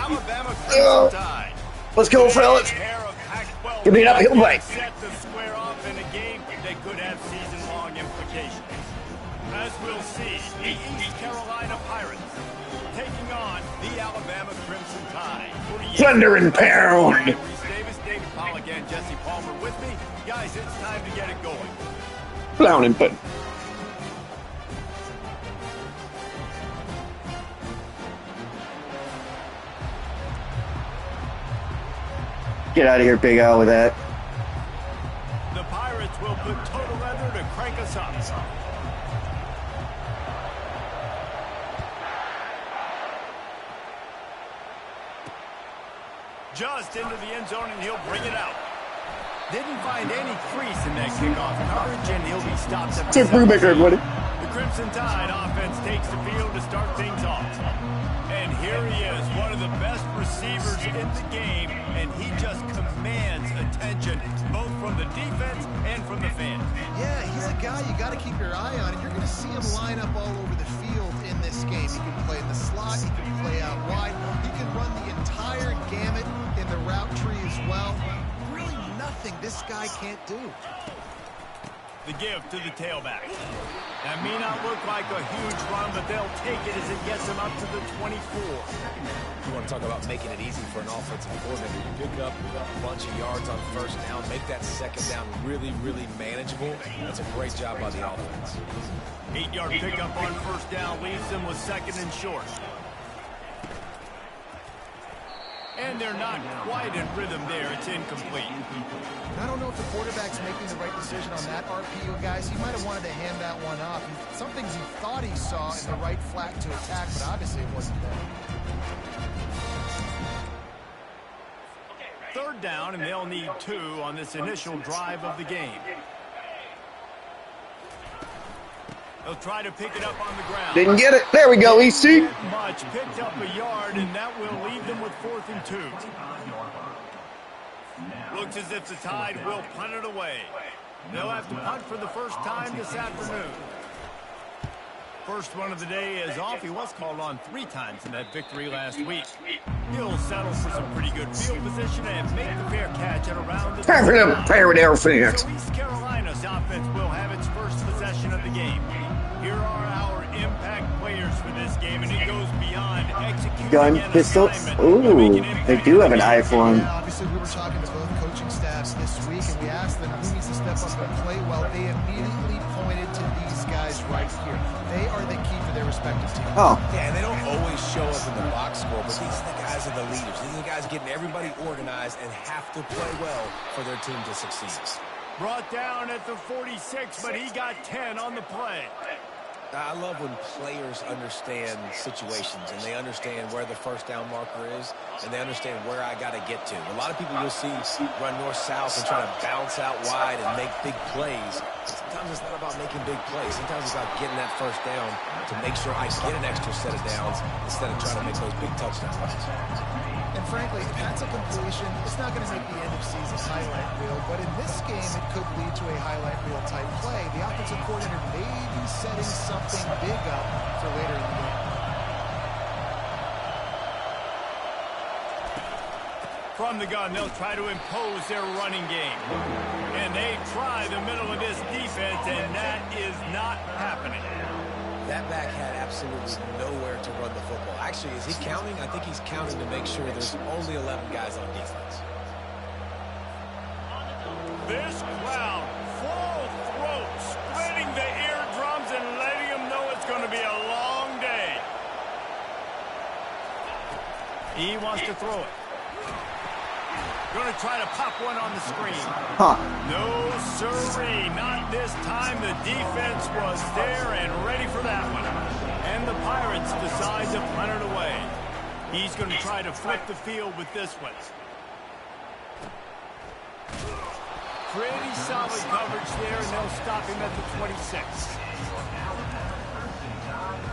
Alabama Crimson Tide. Let's go, fellas. Give me an uphill bike. Set to square off in a game that could have season-long implications. As we'll see, the East Carolina Pirates taking on the Alabama Crimson Tide. Thunder and pound. Reese Davis, David Pollock, and Jesse Palmer with me. Guys, it's time to get it going. Clown and pudding. Get out of here, Big Al, with that. The Pirates will put total leather to crank us up. Just into the end zone, and he'll bring it out. Didn't find any crease in that kickoff coverage, and he'll be stopped at Tip Brubaker, everybody. The Crimson Tide offense takes the field to start things off. And here he is, one of the best receivers in the game, and he just commands attention, both from the defense and from the fans. Yeah, he's a guy you got to keep your eye on, and you're going to see him line up all over the field in this game. He can play in the slot, he can play out wide, he can run the entire gamut in the route tree as well. Really nothing this guy can't do. The give to the tailback. That may not look like a huge run, but they'll take it as it gets them up to the 24. You want to talk about making it easy for an offensive coordinator. You pick up a bunch of yards on first down, make that second down really, really manageable. That's a great job by the offense. 8-yard pickup on first down leaves them with second and short. And they're not quite in rhythm there. It's incomplete. I don't know if the quarterback's making the right decision on that RPO, guys. He might have wanted to hand that one off. Some things he thought he saw in the right flat to attack, but obviously it wasn't there. Third down, and they'll need 2 on this initial drive of the game. They'll try to pick it up on the ground. Didn't get it. There we go, EC. Much picked up a yard, and that will leave them with 4th and 2. Looks as if the Tide will punt it away. They'll have to punt for the first time this afternoon. First one of the day is off. He was called on 3 times in that victory last week. He'll settle for some pretty good field position and make the fair catch at around the Time for them pirate airfields. So East Carolina's offense will have its first possession of the game. Here are our impact players for this game, and it goes beyond executing Gun, an pistols. assignment. Ooh, they do have an eye for him. Yeah, obviously, we were talking to both coaching staffs this week, and we asked them who needs to step up and play well. They immediately pointed to these guys right here. They are the key for their respective teams. Oh. Yeah, and they don't always show up in the box score, but these are the guys are the leaders. These are the guys getting everybody organized and have to play well for their team to succeed. Brought down at the 46, but he got 10 on the play. I love when players understand situations and they understand where the first down marker is and they understand where I got to get to. A lot of people you'll see run north-south and try to bounce out wide and make big plays. Sometimes it's not about making big plays. Sometimes it's about getting that first down to make sure I get an extra set of downs instead of trying to make those big touchdown runs. And frankly, if that's a completion, it's not going to make the end of season highlight reel. But in this game, it could lead to a highlight reel type play. The offensive coordinator may be setting something big up for later in the game. From the gun, they'll try to impose their running game. And they try the middle of this defense, and that is not happening. That back had absolutely nowhere to run the football. Actually, is he counting? I think he's counting to make sure there's only 11 guys on defense. This crowd, full throat, splitting the eardrums and letting them know it's going to be a long day. He wants to throw it. Going to try to pop one on the screen. Huh. No, sirree, not this time. The defense was there and ready for that one. And the Pirates decide to punt it away. He's going to try to flip the field with this one. Pretty solid coverage there, and they'll stop him at the 26.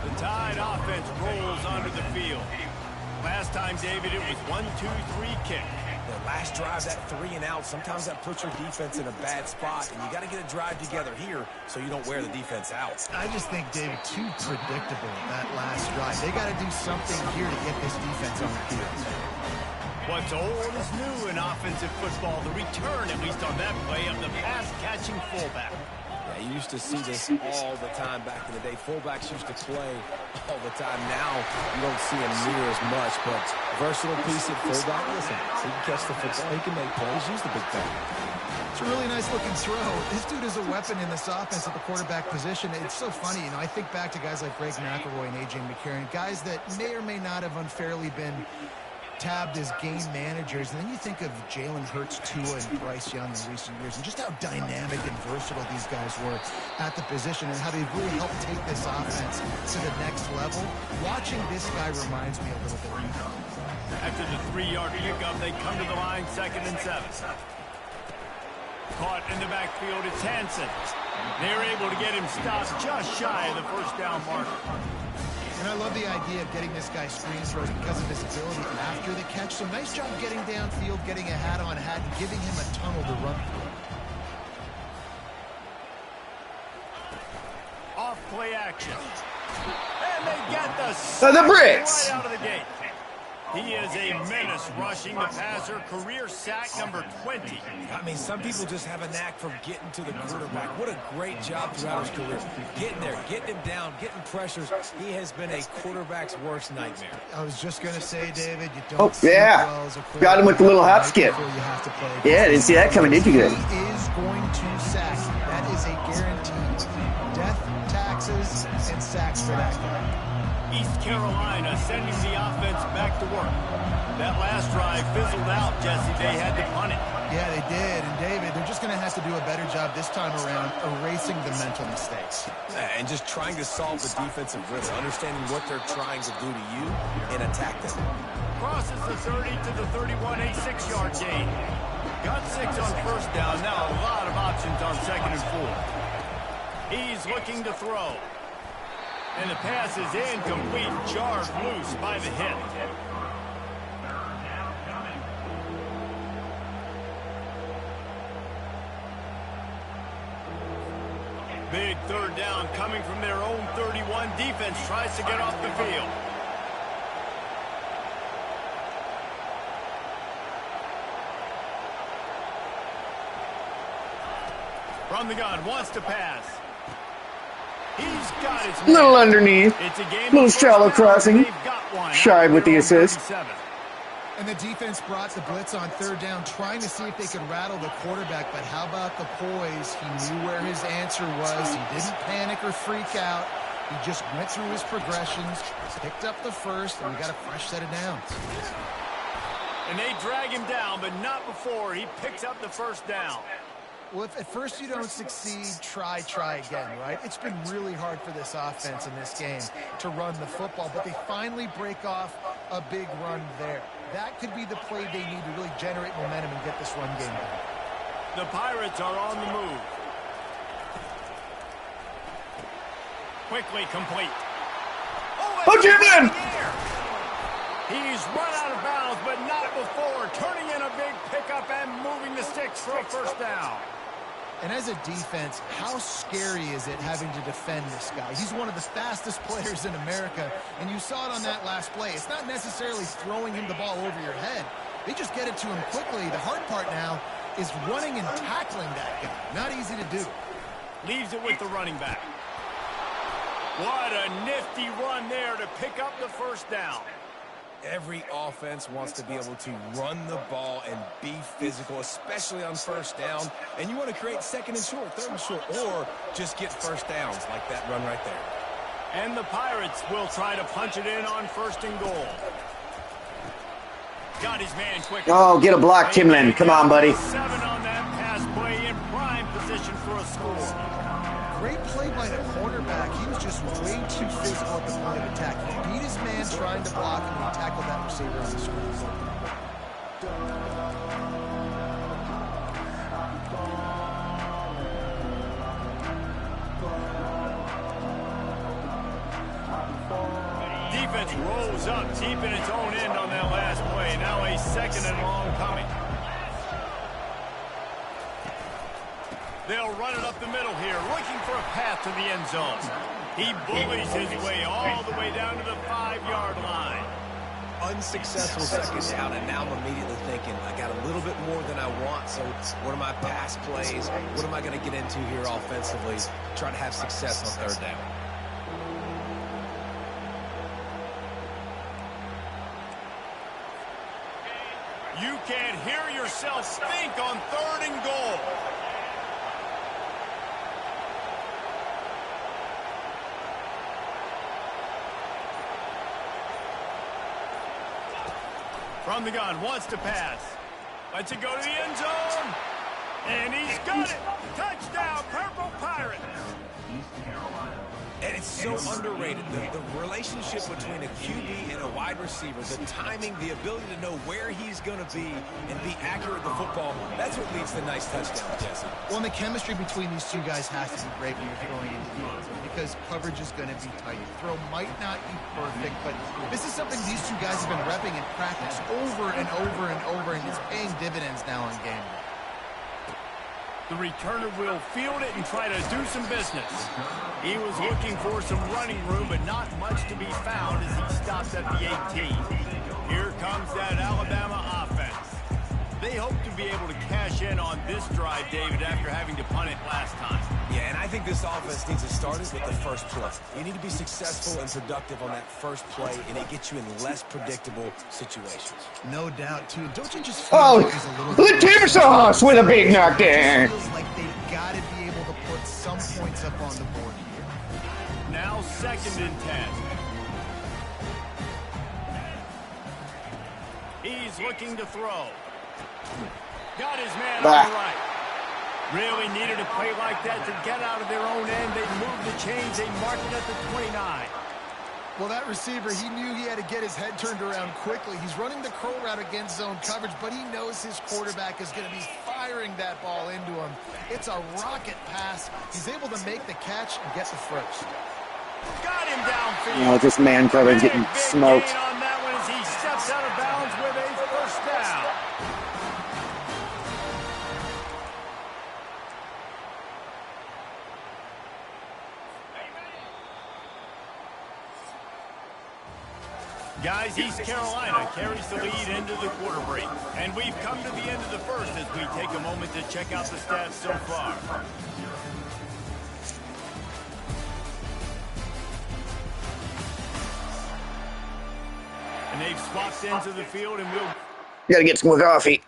The Tide offense rolls onto the field. Last time, David, it was 1-2-3 kick. The last drive, that 3 and out, sometimes that puts your defense in a bad spot, and you got to get a drive together here so you don't wear the defense out. I just think, David, too predictable that last drive. They got to do something here to get this defense on the field. What's old is new in offensive football. The return, at least on that play, of the pass-catching fullback. Yeah, you used to see this all the time back in the day. Fullbacks used to play all the time. Now you don't see him near as much, but versatile piece at fullback. Listen, he can catch the football. He can make plays. Use the big thing. It's a really nice looking throw. This dude is a weapon in this offense at the quarterback position. It's so funny, you know, I think back to guys like Greg McElroy and A.J. McCarron, guys that may or may not have unfairly been tabbed as game managers. And then you think of Jalen Hurts, Tua, and Bryce Young in recent years, and just how dynamic and versatile these guys were at the position and how they've really helped take this offense to the next level. Watching this guy reminds me a little bit of him. After the 3-yard pickup, they come to the line, 2nd and 7. Caught in the backfield, it's Hansen. They're able to get him stopped just shy of the first down marker. And I love the idea of getting this guy screen throws because of his ability after the catch. So nice job getting downfield, getting a hat-on-hat, and giving him a tunnel to run through. Off play action. And they get the bricks right out of the gate. He is a menace rushing the passer. Career sack number 20. I mean, some people just have a knack for getting to the quarterback. What a great job throughout his career. Getting there, getting him down, getting pressures. He has been a quarterback's worst nightmare. I was just going to say, David, you don't yeah. well as a got him with the little hop skip. Yeah, didn't see that coming, did you, good? He is going to sack. That is a guarantee. Death, taxes, and sacks for that guy. East Carolina sending the offense back to work. That last drive fizzled out, Jesse. They had to punt it. Yeah, they did. And, David, they're just going to have to do a better job this time around erasing the mental mistakes. And just trying to solve the defensive rhythm, understanding what they're trying to do to you and attack them. Crosses the 30 to the 31, a 6-yard gain. Got 6 on first down. Now a lot of options on 2nd and 4. He's looking to throw. And the pass is incomplete, jarred loose by the hit. Big 3rd down coming from their own 31. Defense tries to get off the field. From the gun, wants to pass. He's got his little underneath. It's a game little shallow crossing. Shy with the assist. And the defense brought the blitz on 3rd down, trying to see if they could rattle the quarterback. But how about the poise? He knew where his answer was. He didn't panic or freak out. He just went through his progressions, picked up the first, and we got a fresh set of downs. And they drag him down, but not before he picks up the first down. Well, if at first you don't succeed, try again, right? It's been really hard for this offense in this game to run the football, but they finally break off a big run there. That could be the play they need to really generate momentum and get this run game going. The Pirates are on the move. Quickly complete. Oh, Jimmy! He's run out of bounds, but not before. Turning in a big pickup and moving the sticks for a first down. And as a defense, how scary is it having to defend this guy? He's one of the fastest players in America, and you saw it on that last play. It's not necessarily throwing him the ball over your head. They just get it to him quickly. The hard part now is running and tackling that guy. Not easy to do. Leaves it with the running back. What a nifty run there to pick up the first down. Every offense wants to be able to run the ball and be physical, especially on first down. And you want to create 2nd and short, 3rd and short, or just get first downs like that run right there. And the Pirates will try to punch it in on 1st and goal. Got his man quick. Oh, get a block, Timlin. Come on, buddy. 7 on that pass play in prime position for a score. Great play by the cornerback. He was just way too physical at the point of attack. He beat his man trying to block him, and he tackled that receiver on the screen. Defense rolls up deep in its own end on that last play. Now a 2nd and long coming. They'll run it up the middle here, looking for a path to the end zone. He bullies his way all the way down to the 5-yard line. unsuccessful second down, and now I'm immediately thinking, I got a little bit more than I want, so what are my pass plays? What am I going to get into here offensively? Try to have success on third down. You can't hear yourself think on 3rd and goal. From the gun, wants to pass. Lets it go to the end zone. And he's got it. Touchdown, Purple Pirates. And it's so underrated. The relationship between a QB and a wide receiver, the timing, the ability to know where he's going to be and be accurate with the football, that's what leads to nice touchdowns, Jesse. Well, and the chemistry between these two guys has to be great when you're throwing into the end zone because coverage is going to be tight. The throw might not be perfect, but this is something these two guys have been repping in practice over and over and over, and it's paying dividends now on game day. The returner will field it and try to do some business. He was looking for some running room, but not much to be found as he stops at the 18. Here comes that Alabama offense. They hope to be able to cash in on this drive, David, after having to punt it last time. Yeah, and I think this offense needs to start it with the first play. You need to be successful and productive on that first play, and it gets you in less predictable situations. No doubt, too. Don't you just feel like there's a little the tip sauce with a big knockdown. It feels like they've got to be able to put some points up on the board here. Now 2nd and 10. He's looking to throw. Got his man on the right. Really needed a play like that to get out of their own end. They moved the chains. They marked it at the 29. Well, that receiver, he knew he had to get his head turned around quickly. He's running the curl route against zone coverage, but he knows his quarterback is going to be firing that ball into him. It's a rocket pass. He's able to make the catch and get the first. Got him downfield. Oh, this man coverage getting smoked. Gain on that one as he steps out of bounds with a first down. Guys, East Carolina carries the lead into the quarter break. And we've come to the end of the first as we take a moment to check out the stats so far. And they've swapped into the field and we'll... You gotta get some more coffee.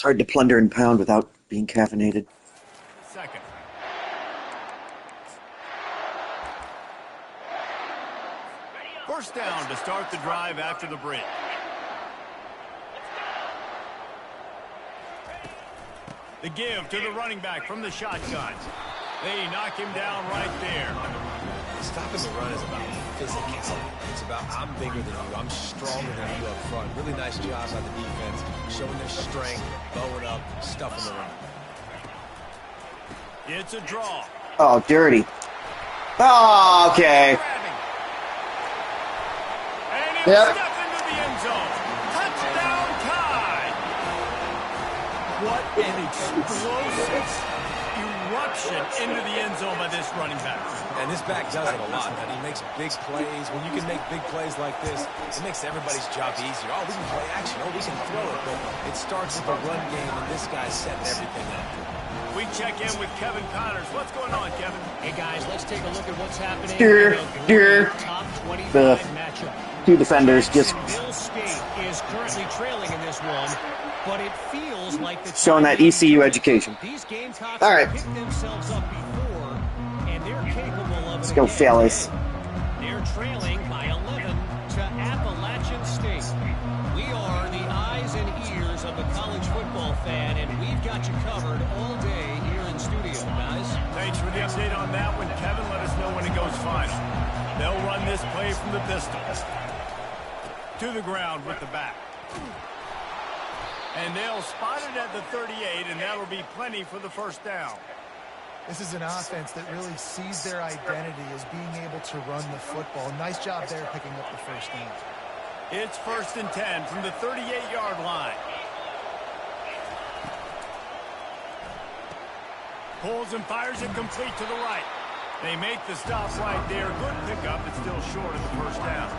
It's hard to plunder and pound without being caffeinated. Second. First down to start the drive after the break. The give to the running back from the shotgun. They knock him down right there. Stopping the run is about physicality. It's about I'm bigger than you. I'm stronger than you up front. Really nice job by the defense, showing their strength, bowing up, stuffing the run. It's a draw. Oh, dirty. Oh, okay. And he'll step into the end zone. Touchdown tie. What an explosive eruption into the end zone by this running back. And this back does it a lot, man. He makes big plays. When you can make big plays like this, it makes everybody's job easier. Oh, we can play action. Oh, we can throw it. But it starts with the run game, and this guy's setting everything up. We check in with Kevin Connors. What's going on, Kevin? Hey, guys, let's take a look at what's happening Dear, in the top 25 matchup. Two defenders just State is currently trailing in this one, but it feels like the Showing that ECU education. These Gamecocks All right. have picked themselves up before, and they're capable of it. Let's go, fellas. They're trailing by 11 to Appalachian State. We are the eyes and ears of the college football fan, and we've got you covered all day here in studio, guys. Thanks for the update on that one, Kevin. Let us know when it goes final. They'll run this play from the pistol. To the ground with the back. And they'll spot it at the 38, and that'll be plenty for the first down. This is an offense that really sees their identity as being able to run the football. Nice job there picking up the first down. It's 1st and 10 from the 38-yard line. Pulls and fires it complete to the right. They make the stop right there. Good pickup, but still short of the first down.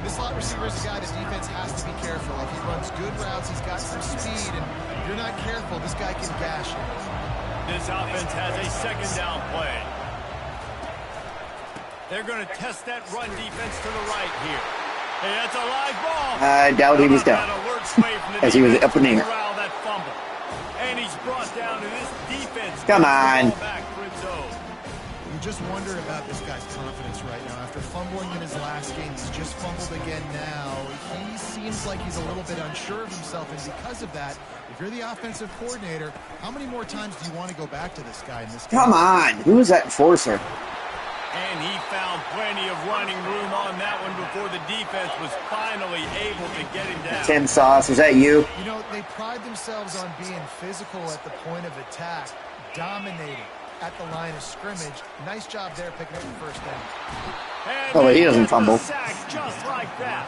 This slot receiver is a guy the defense has to be careful of. He runs good routes. He's got some speed, and if you're not careful, this guy can gash you. This offense has a second down play. They're going to test that run defense to the right here. Hey, that's a live ball. I doubt he was down as he was up in the air. That fumble. And he's brought down to this defense. Come on. You just wonder about this guy's confidence right now. After fumbling in his last game, he's just fumbled again now. He seems like he's a little bit unsure of himself, and because of that, if you're the offensive coordinator, how many more times do you want to go back to this guy in this game? Come on. Who was that enforcer? And he found plenty of running room on that one before the defense was finally able to get him down. Tim Sauce, is that you? You know, they pride themselves on being physical at the point of attack, dominating at the line of scrimmage. Nice job there picking up the first down. Oh, wait, he doesn't fumble. Just like that.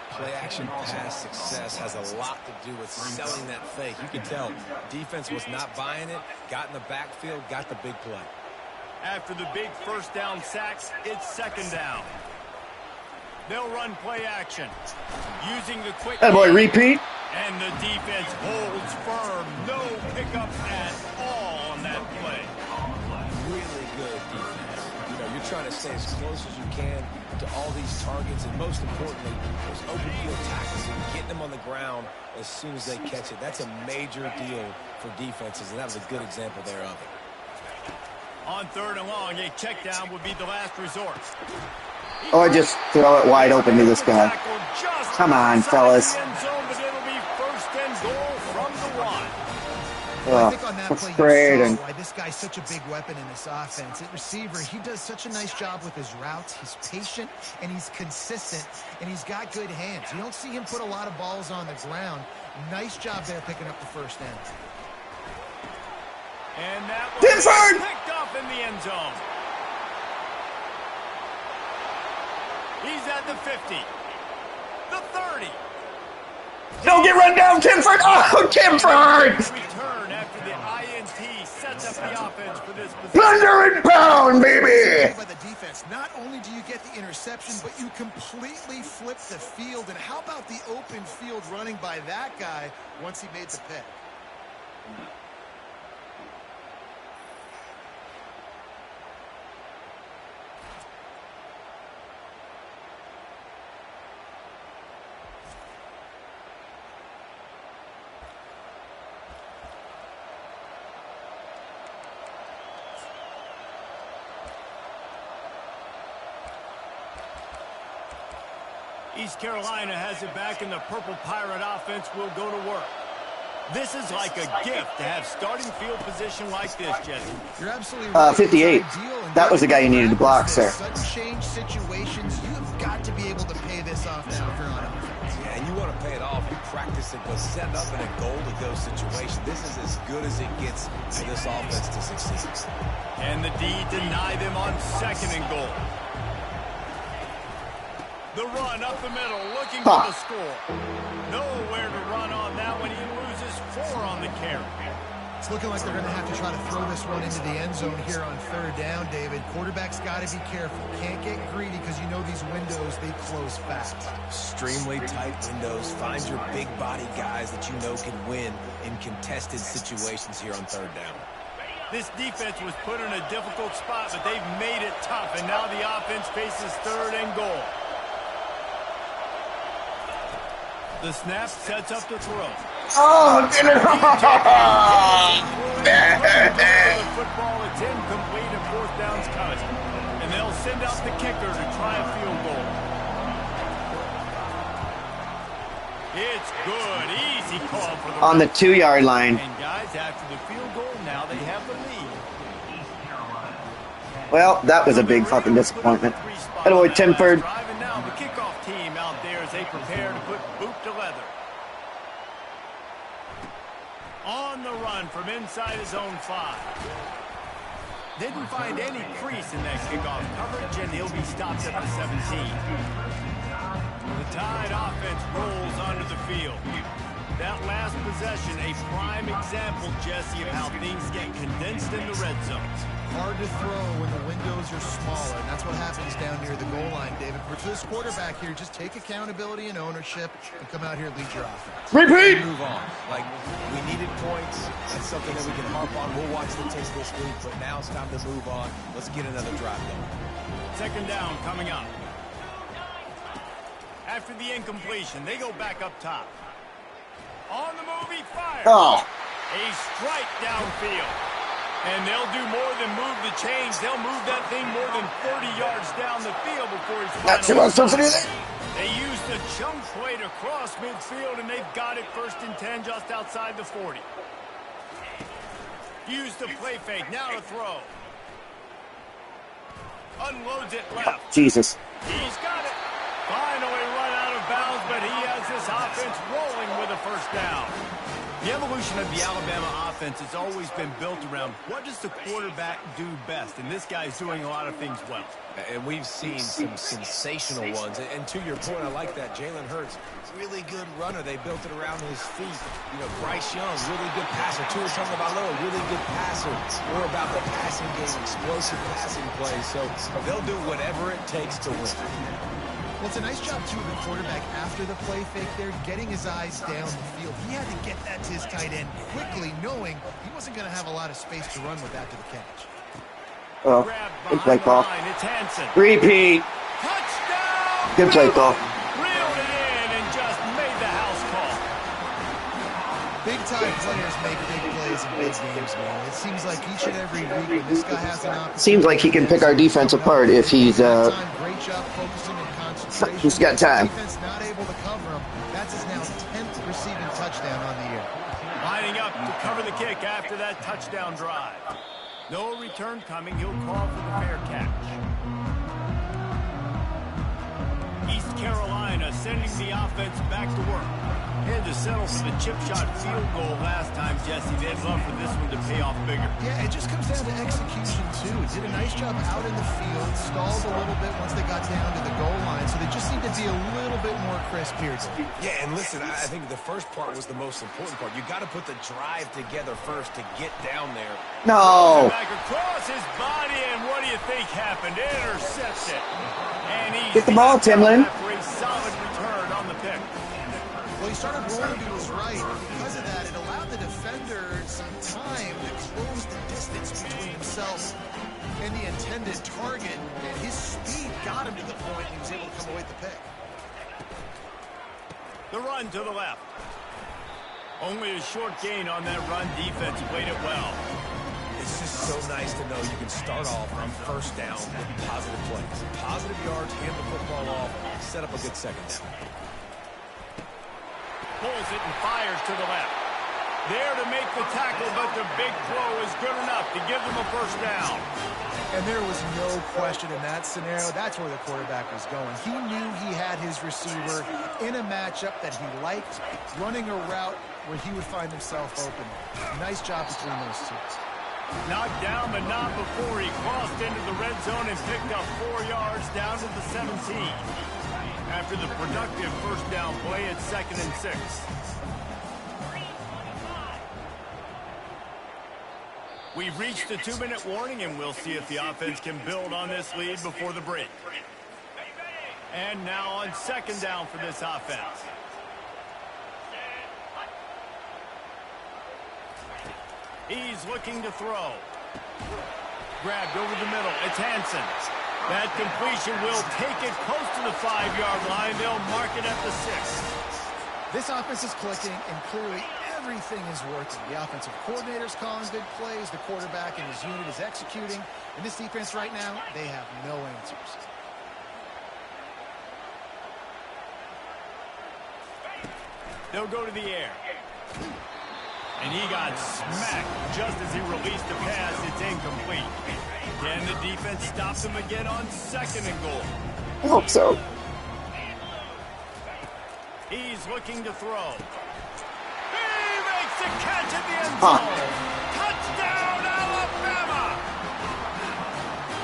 Play action pass success has a lot to do with selling that fake. You can tell defense was not buying it, got in the backfield, got the big play. After the big first down sacks, it's second down. They'll run play action. Using the quick... That boy, repeat. And the defense holds firm. No pickup at all on that play. Really good defense. You know, you're trying to stay as close as you can to all these targets, and most importantly, those open field tackles and getting them on the ground as soon as they catch it. That's a major deal for defenses, and that was a good example there of it. On 3rd and long, a check down would be the last resort. Or just throw it wide open to this guy. Come on, fellas. I think on that play, frustrating. you saw why this guy's such a big weapon in this offense. At receiver, he does such a nice job with his routes. He's patient, and he's consistent, and he's got good hands. You don't see him put a lot of balls on the ground. Nice job there picking up the first down. And that was picked up in the end zone. He's at the 50. The 30. Don't get run down, Timford! Oh, Timford! Return after the INT sets up the offense for this position. Plunder and pound, baby! By the defense, not only do you get the interception, but you completely flip the field. And how about the open field running by that guy once he made the pick? East Carolina has it back, and the Purple Pirate offense will go to work. This is like a gift to have starting field position like this, Jesse. You're absolutely right. 58. That was the guy you needed to block, sir. Sudden change situations, you've got to be able to pay this off now if you're on offense. Yeah, and you want to pay it off. You practice it, but set up in a goal-to-go situation. This is as good as it gets for this offense to succeed. And the D deny them on 2nd and goal. The run up the middle, looking for the score. Nowhere to run on that one. He loses 4 on the carry. It's looking like they're going to have to try to throw this one into the end zone here on 3rd down, David. Quarterback's got to be careful. Can't get greedy because you know these windows, they close fast. Extremely tight windows. Find your big body guys that you know can win in contested situations here on 3rd down. This defense was put in a difficult spot, but they've made it tough, and now the offense faces 3rd and goal. The snap sets up the throw. Oh, did it! The football, it's incomplete and fourth down's coming. And they'll send out the kicker to try a field goal. It's good. Easy call for the on the 2-yard line. And guys, after the field goal, now they have the lead. Well, that was a big fucking disappointment. Attaboy, Timford. Driving now, the kickoff team out there as they prepare to put boot to leather. On the run from inside his own 5. Didn't find any crease in that kickoff coverage, and he'll be stopped at the 17. The Tide offense rolls onto the field. That last possession, a prime example, Jesse, of how things get condensed in the red zone. Hard to throw when the windows are smaller, and that's what happens down near the goal line, David. For this quarterback here, just take accountability and ownership and come out here and lead your offense. Repeat! Move on. Like, we needed points. That's something that we can harp on. We'll watch the tape this week, but now it's time to move on. Let's get another drive going. Second down coming up. After the incompletion, they go back up top. On the move, he fires. Oh. A strike downfield. And they'll do more than move the chains. They'll move that thing more than 30 yards down the field before he's That's what I'm supposed to do there. They use the chunk play to cross midfield, and they've got it 1st and 10 just outside the 40. Use the play fake. Now to throw. Unloads it left. Jesus. He's got it. Finally run out of bounds, but he has this offense rolling with a 1st down. The evolution of the Alabama offense has always been built around what does the quarterback do best, and this guy's doing a lot of things well. And we've seen some sensational ones. And to your point, I like that. Jalen Hurts, really good runner. They built it around his feet. You know, Bryce Young, really good passer. Tua Tagovailoa, really good passer. More about the passing game, explosive passing plays. So they'll do whatever it takes to win. Well, it's a nice job, too, of the quarterback after the play fake there, getting his eyes down the field. He had to get that to his tight end quickly, knowing he wasn't going to have a lot of space to run with after the catch. Oh, good play call. Repeat. Touchdown! Good play call. Reeled it in and just made the house call. Big-time players make big plays in big games, man. It seems like each and every week when this guy has an opportunity. Seems like he can pick our defense apart if he's Great job focusing and concentration. He's got time. Defense not able to cover him. That's his now 10th receiving touchdown on the year. Lining up to cover the kick after that touchdown drive. No return coming. He'll call for the fair catch. East Carolina sending the offense back to work. Had to settle for the chip shot field goal last time, Jesse. They'd love for this one to pay off bigger. Yeah, it just comes down to execution, too. Did a nice job out in the field, stalled a little bit once they got down to the goal line, so they just need to be a little bit more crisp here. Yeah, and listen, I think the first part was the most important part. You got to put the drive together first to get down there. No. Back across his body, and what do you think happened? Intercepted. And he's Get the ball, Timlin. For a solid return on the pick. Well, he started rolling to his right. Because of that, it allowed the defender some time to close the distance between himself and the intended target. And his speed got him to the point he was able to come away with the pick. The run to the left. Only a short gain on that run. Defense played it well. It's just so nice to know you can start off on 1st down with positive plays. Positive yards, hand the football off, set up a good 2nd down. Pulls it and fires to the left. There to make the tackle, but the big throw is good enough to give them a 1st down. And there was no question in that scenario. That's where the quarterback was going. He knew he had his receiver in a matchup that he liked, running a route where he would find himself open. Nice job between those two. Knocked down, but not before he crossed into the red zone and picked up 4 yards down to the 17. After the productive 1st down play at 2nd and 6. We've reached the 2-minute warning, and we'll see if the offense can build on this lead before the break. And now on 2nd down for this offense. He's looking to throw. Grabbed over the middle. It's Hansen. That completion will take it close to the 5-yard line. They'll mark it at the 6. This offense is clicking, and clearly everything is working. The offensive coordinator's calling good plays. The quarterback and his unit is executing. And this defense right now, they have no answers. They'll go to the air. And he got smacked just as he released the pass. It's incomplete. Can the defense stop them again on 2nd and goal? I hope so. He's looking to throw. He makes the catch at the end zone. Touchdown, Alabama!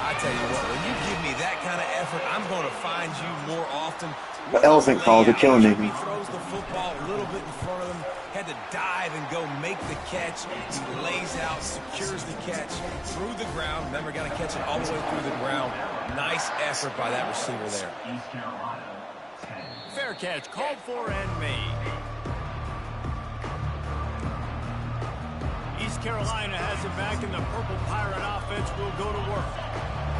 I tell you what, when you give me that kind of effort, I'm going to find you more often. The elephant calls are killing me. He throws the football a little bit in front of him, had to dive and go make the catch. He lays out, secures the catch through the ground. Remember, got to catch it all the way through the ground. Nice effort by that receiver there. Fair catch, called for and made. East Carolina has it back, and the Purple Pirate offense will go to work.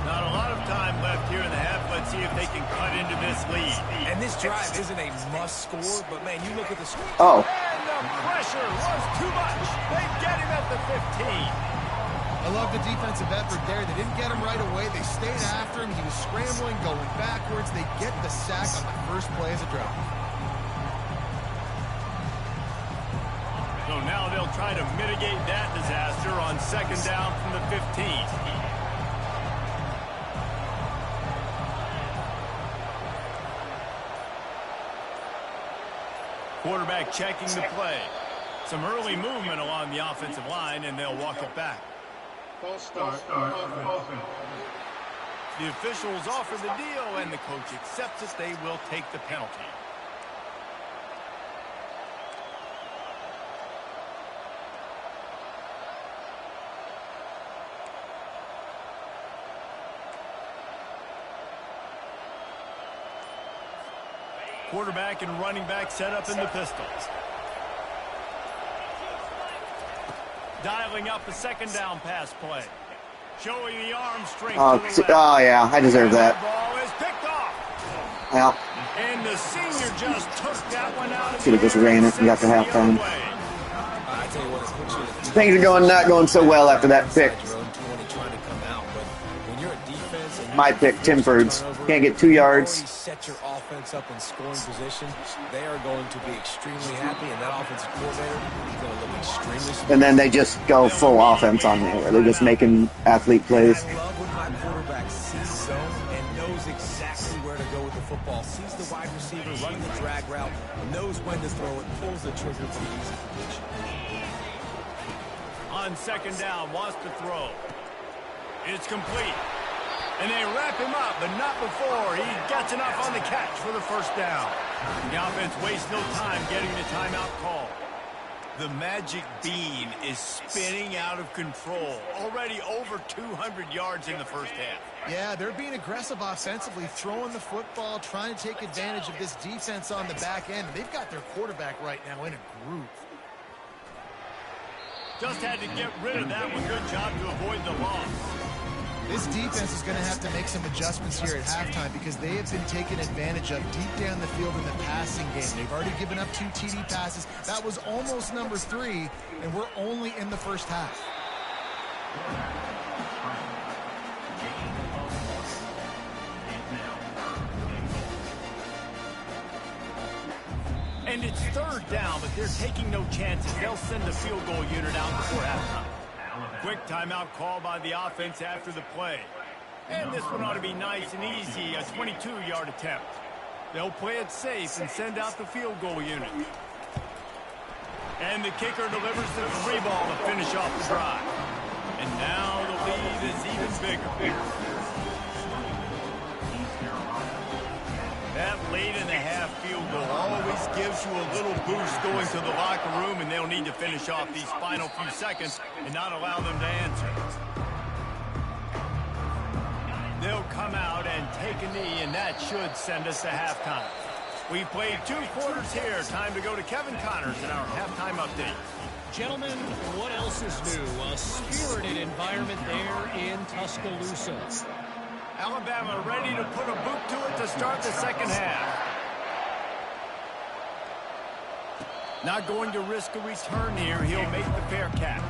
Not a lot of time left here in the half. Let's see if they can cut into this lead. And this drive isn't a must score, but man, you look at the score. Oh. And the pressure was too much. They get him at the 15. I love the defensive effort there. They didn't get him right away. They stayed after him. He was scrambling, going backwards. They get the sack on the first play of the drive. So now they'll try to mitigate that disaster on 2nd down from the 15. Quarterback checking the play. Some early movement along the offensive line, and they'll walk it back. False start. The officials offer the deal, and the coach accepts it. They will take the penalty. Quarterback and running back set up in the pistol. Dialing up a 2nd down pass play. Showing the arm strength to the left. Oh, yeah, I deserve that. The ball is picked off. Well, And the senior just took that one out. should have just ran it and got to halftime. I tell you what, it puts you at Things are not going so well after that pick. My pick, Tim Ford's. Can't get 2 yards. Set your offense up in scoring position. They are going to be extremely happy, and that offensive coordinator is going to look extremely smart. And then they just go full offense on me, where they're just making athlete plays. I love when my quarterback sees zone and knows exactly where to go with the football. Sees the wide receiver running the drag route, knows when to throw it, pulls the trigger for the easy completion. On 2nd down, wants to throw. It's complete. And they wrap him up, but not before he gets enough on the catch for the 1st down. The offense wastes no time getting the timeout call. The magic bean is spinning out of control. Already over 200 yards in the 1st half. Yeah, they're being aggressive offensively, throwing the football, trying to take advantage of this defense on the back end. They've got their quarterback right now in a groove. Just had to get rid of that one. Good job to avoid the loss. This defense is going to have to make some adjustments here at halftime because they have been taken advantage of deep down the field in the passing game. They've already given up 2 TD passes. That was almost number 3, and we're only in the 1st half. And it's 3rd down, but they're taking no chances. They'll send the field goal unit out before halftime. Quick timeout call by the offense after the play. And this one ought to be nice and easy, a 22-yard attempt. They'll play it safe and send out the field goal unit. And the kicker delivers the 3 ball to finish off the drive. And now the lead is even bigger. That late-in-the-half field goal always gives you a little boost going to the locker room, and they'll need to finish off these final few seconds and not allow them to answer. They'll come out and take a knee, and that should send us to halftime. We've played 2 quarters here. Time to go to Kevin Connors in our halftime update. Gentlemen, what else is new? A spirited environment there in Tuscaloosa. Alabama ready to put a boot to it to start the 2nd half. Not going to risk a return here. He'll make the fair catch.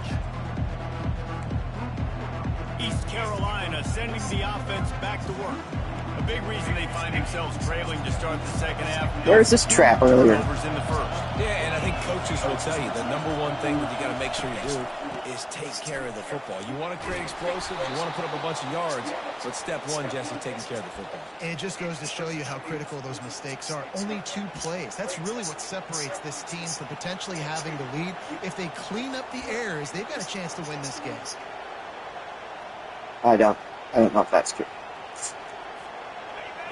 East Carolina sending the offense back to work. A big reason they find themselves trailing to start the second half. Where's this trap earlier? In the first. Yeah, and I think coaches will tell you the number one thing that you got to make sure you do is take care of the football. You want to create explosives, you want to put up a bunch of yards, but step one, Jesse, taking care of the football. And it just goes to show you how critical those mistakes are. Only 2 plays. That's really what separates this team from potentially having the lead. If they clean up the errors, they've got a chance to win this game. I don't know if that's true.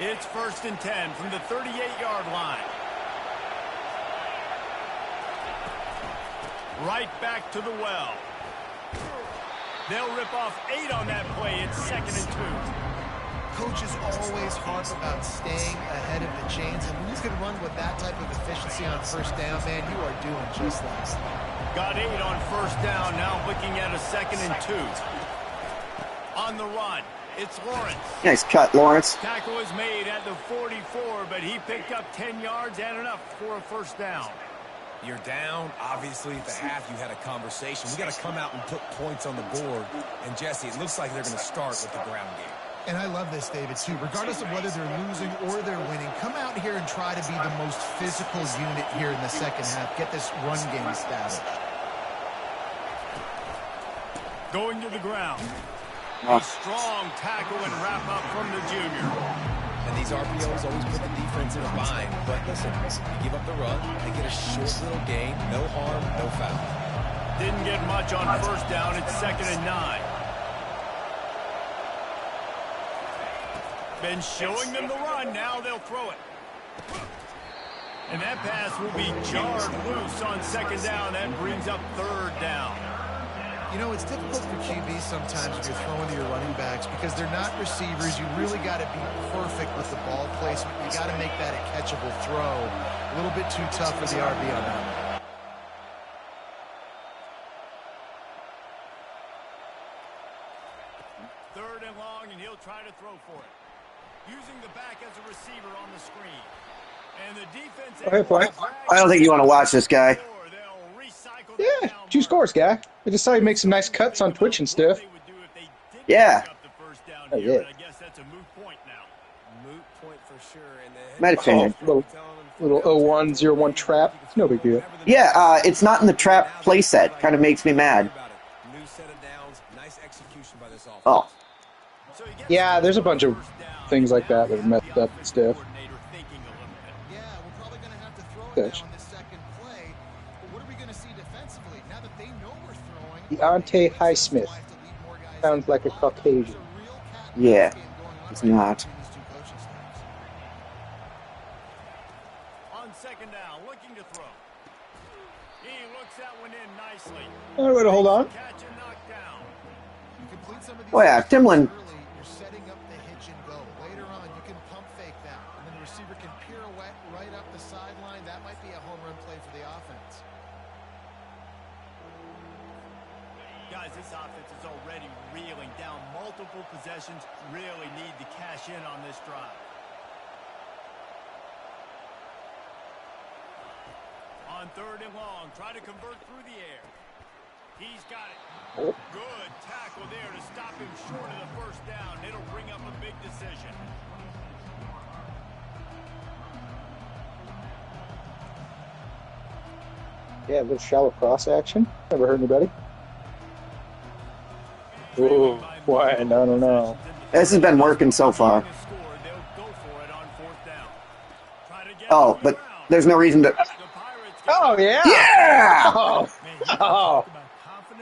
It's 1st and 10 from the 38-yard line. Right back to the well. They'll rip off 8 on that play. It's 2nd and 2. Coaches always harp about staying ahead of the chains, and when you can run with that type of efficiency on first down, man, you are doing just that. Got 8 on first down. Now looking at a 2nd and 2. On the run, it's Lawrence. Nice cut, Lawrence. Tackle is made at the 44, but he picked up 10 yards and enough for a first down. You're down. Obviously, at the half, you had a conversation. We got to come out and put points on the board. And, Jesse, it looks like they're going to start with the ground game. And I love this, David, too. Regardless of whether they're losing or they're winning, come out here and try to be the most physical unit here in the second half. Get this run game established. Going to the ground. A strong tackle and wrap up from the junior. And these RPOs always put the defense in a bind. But listen, you give up the run, they get a short little gain, no harm, no foul. Didn't get much on first down. It's 2nd and 9. Been showing them the run. Now they'll throw it. And that pass will be jarred loose on 2nd down. That brings up 3rd down. You know, it's difficult for QBs sometimes when you're throwing to your running backs because they're not receivers. You really got to be perfect with the ball placement. You got to make that a catchable throw. A little bit too tough for the RB on that one. Third and long, and he'll try to throw for it. Using the back as a receiver on the screen. And the defense... Okay, point. I don't think you want to watch this guy. Yeah, 2 scores, guy. I just saw you make some nice cuts on Twitch and stuff. Yeah. Oh, yeah. Might have finished. Little 0101 trap. It's no big deal. Yeah, it's not in the trap playset. Kind of makes me mad. Oh. Yeah, there's a bunch of things like that that are messed up and stuff. Yeah, we're probably going to have to throw it Gotcha. on the second play. But what are we going to see defensively? Now that they know we're throwing... Deontay Highsmith. Sounds like a Caucasian. Yeah, it's not. On 2nd down, looking to throw. He looks that one in nicely. All right, hold on. Catch and knock down. You complete some of these Oh, yeah, Timlin. early, you're setting up the hitch and go. Later on, you can pump fake that. And then the receiver can pirouette right up the sideline. That might be a home run play for the offense. Guys, this offense is already reeling down multiple possessions. Really need to cash in on this drive. On 3rd and long, try to convert through the air. He's got it. Good tackle there to stop him short of the first down. It'll bring up a big decision. Yeah, a little shallow cross action. Never hurt anybody. Oh, why? I don't know. This has been working so far. Oh, but there's no reason to... Oh, yeah! Yeah! Oh, oh.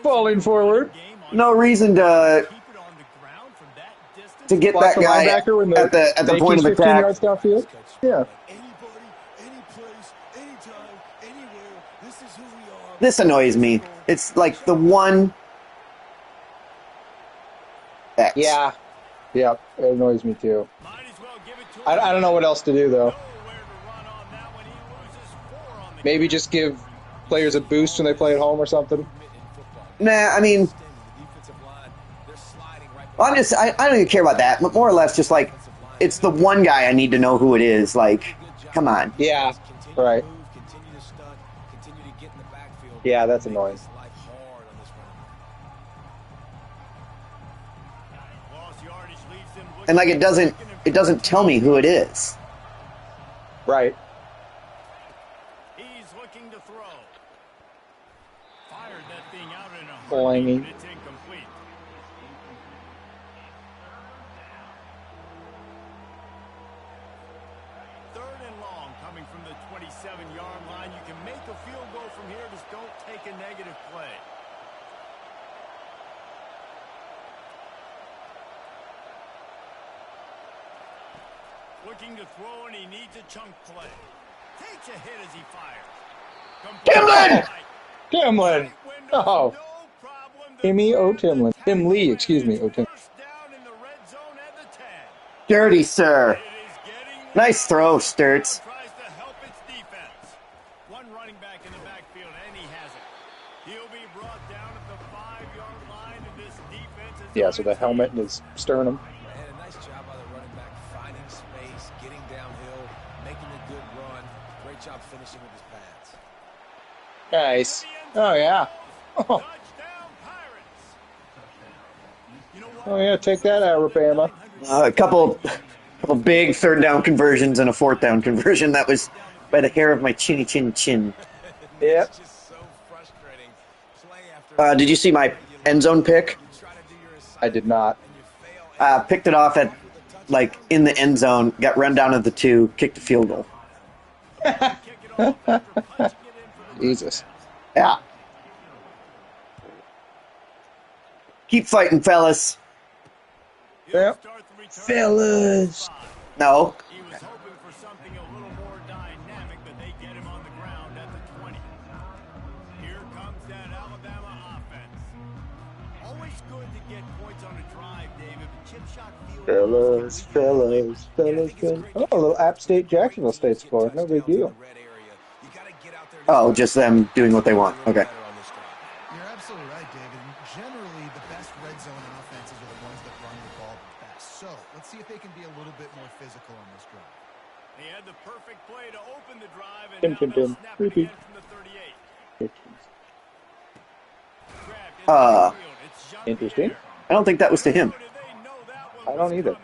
Falling forward. No reason to get Block that the guy linebacker when at the point of 15 attack. yards downfield. Yeah. This annoys me. It's like the one X. Yeah. Yeah, it annoys me too. I don't know what else to do, though. Maybe just give players a boost when they play at home or something. Nah, I mean, I don't even care about that, but more or less just like, it's the one guy I need to know who it is. Like, come on. Yeah, right. Continue to get in the backfield. Yeah, that's annoying. Life hard on this one. And like it doesn't tell me who it is. Right. He's looking to throw. Fired that thing out in a Boing. but it's incomplete. Third and long coming from the 27-yard line. You can make a field goal from here. Just don't take a negative play. Looking to throw, and he needs a chunk play. Takes a hit as he fires. Timlin! Oh. Timmy O. Timlin. Tim Lee, excuse me, O. Tim. Dirty, sir. Nice throw, Sturts. One running back in the backfield, and he has it. He'll be brought down at the 5-yard line, and this defense is... Yeah, so the helmet and his sternum. And a nice job by the running back, finding space, getting downhill, making a good run. Great job finishing with his pads. Nice. Oh, yeah. Oh, oh yeah, take that, Alabama. A couple big third down conversions and a fourth down conversion. That was by the hair of my chinny chin. Yep. Did you see my end zone pick? I did not. Picked it off at, like, in the end zone, got run down at the 2, kicked a field goal. Jesus. Yeah. Keep fighting, fellas. Yep. Fellas. No. He was hoping for something a little more dynamic, but they get him on the ground at the 20. Here comes that Alabama offense. Always good to get points on a drive, David, but chip shot field. Fellas. Oh, a little App State, Jacksonville State score. No big deal. Oh, just them doing what they want. Okay. You're absolutely right, David. Generally, the best red zone offenses are the ones that run the ball the best. So let's see if they can be a little bit more physical on this drive. He had the perfect play to open the drive, and Tim. snap it Repeat. again from the 38. Interesting. I don't think that was to him. I don't either.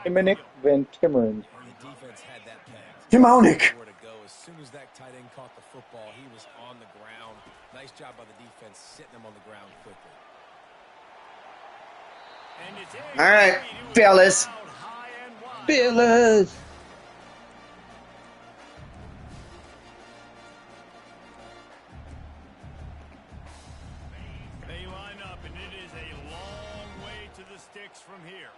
Timonic Van Timmeren. The defense had that pass. Timonic. Where to go. As soon as that tight end caught the football, he was on the ground. Nice job by the defense sitting him on the ground quickly. All right, fellas. Fellas. They line up, and it is a long way to the sticks from here.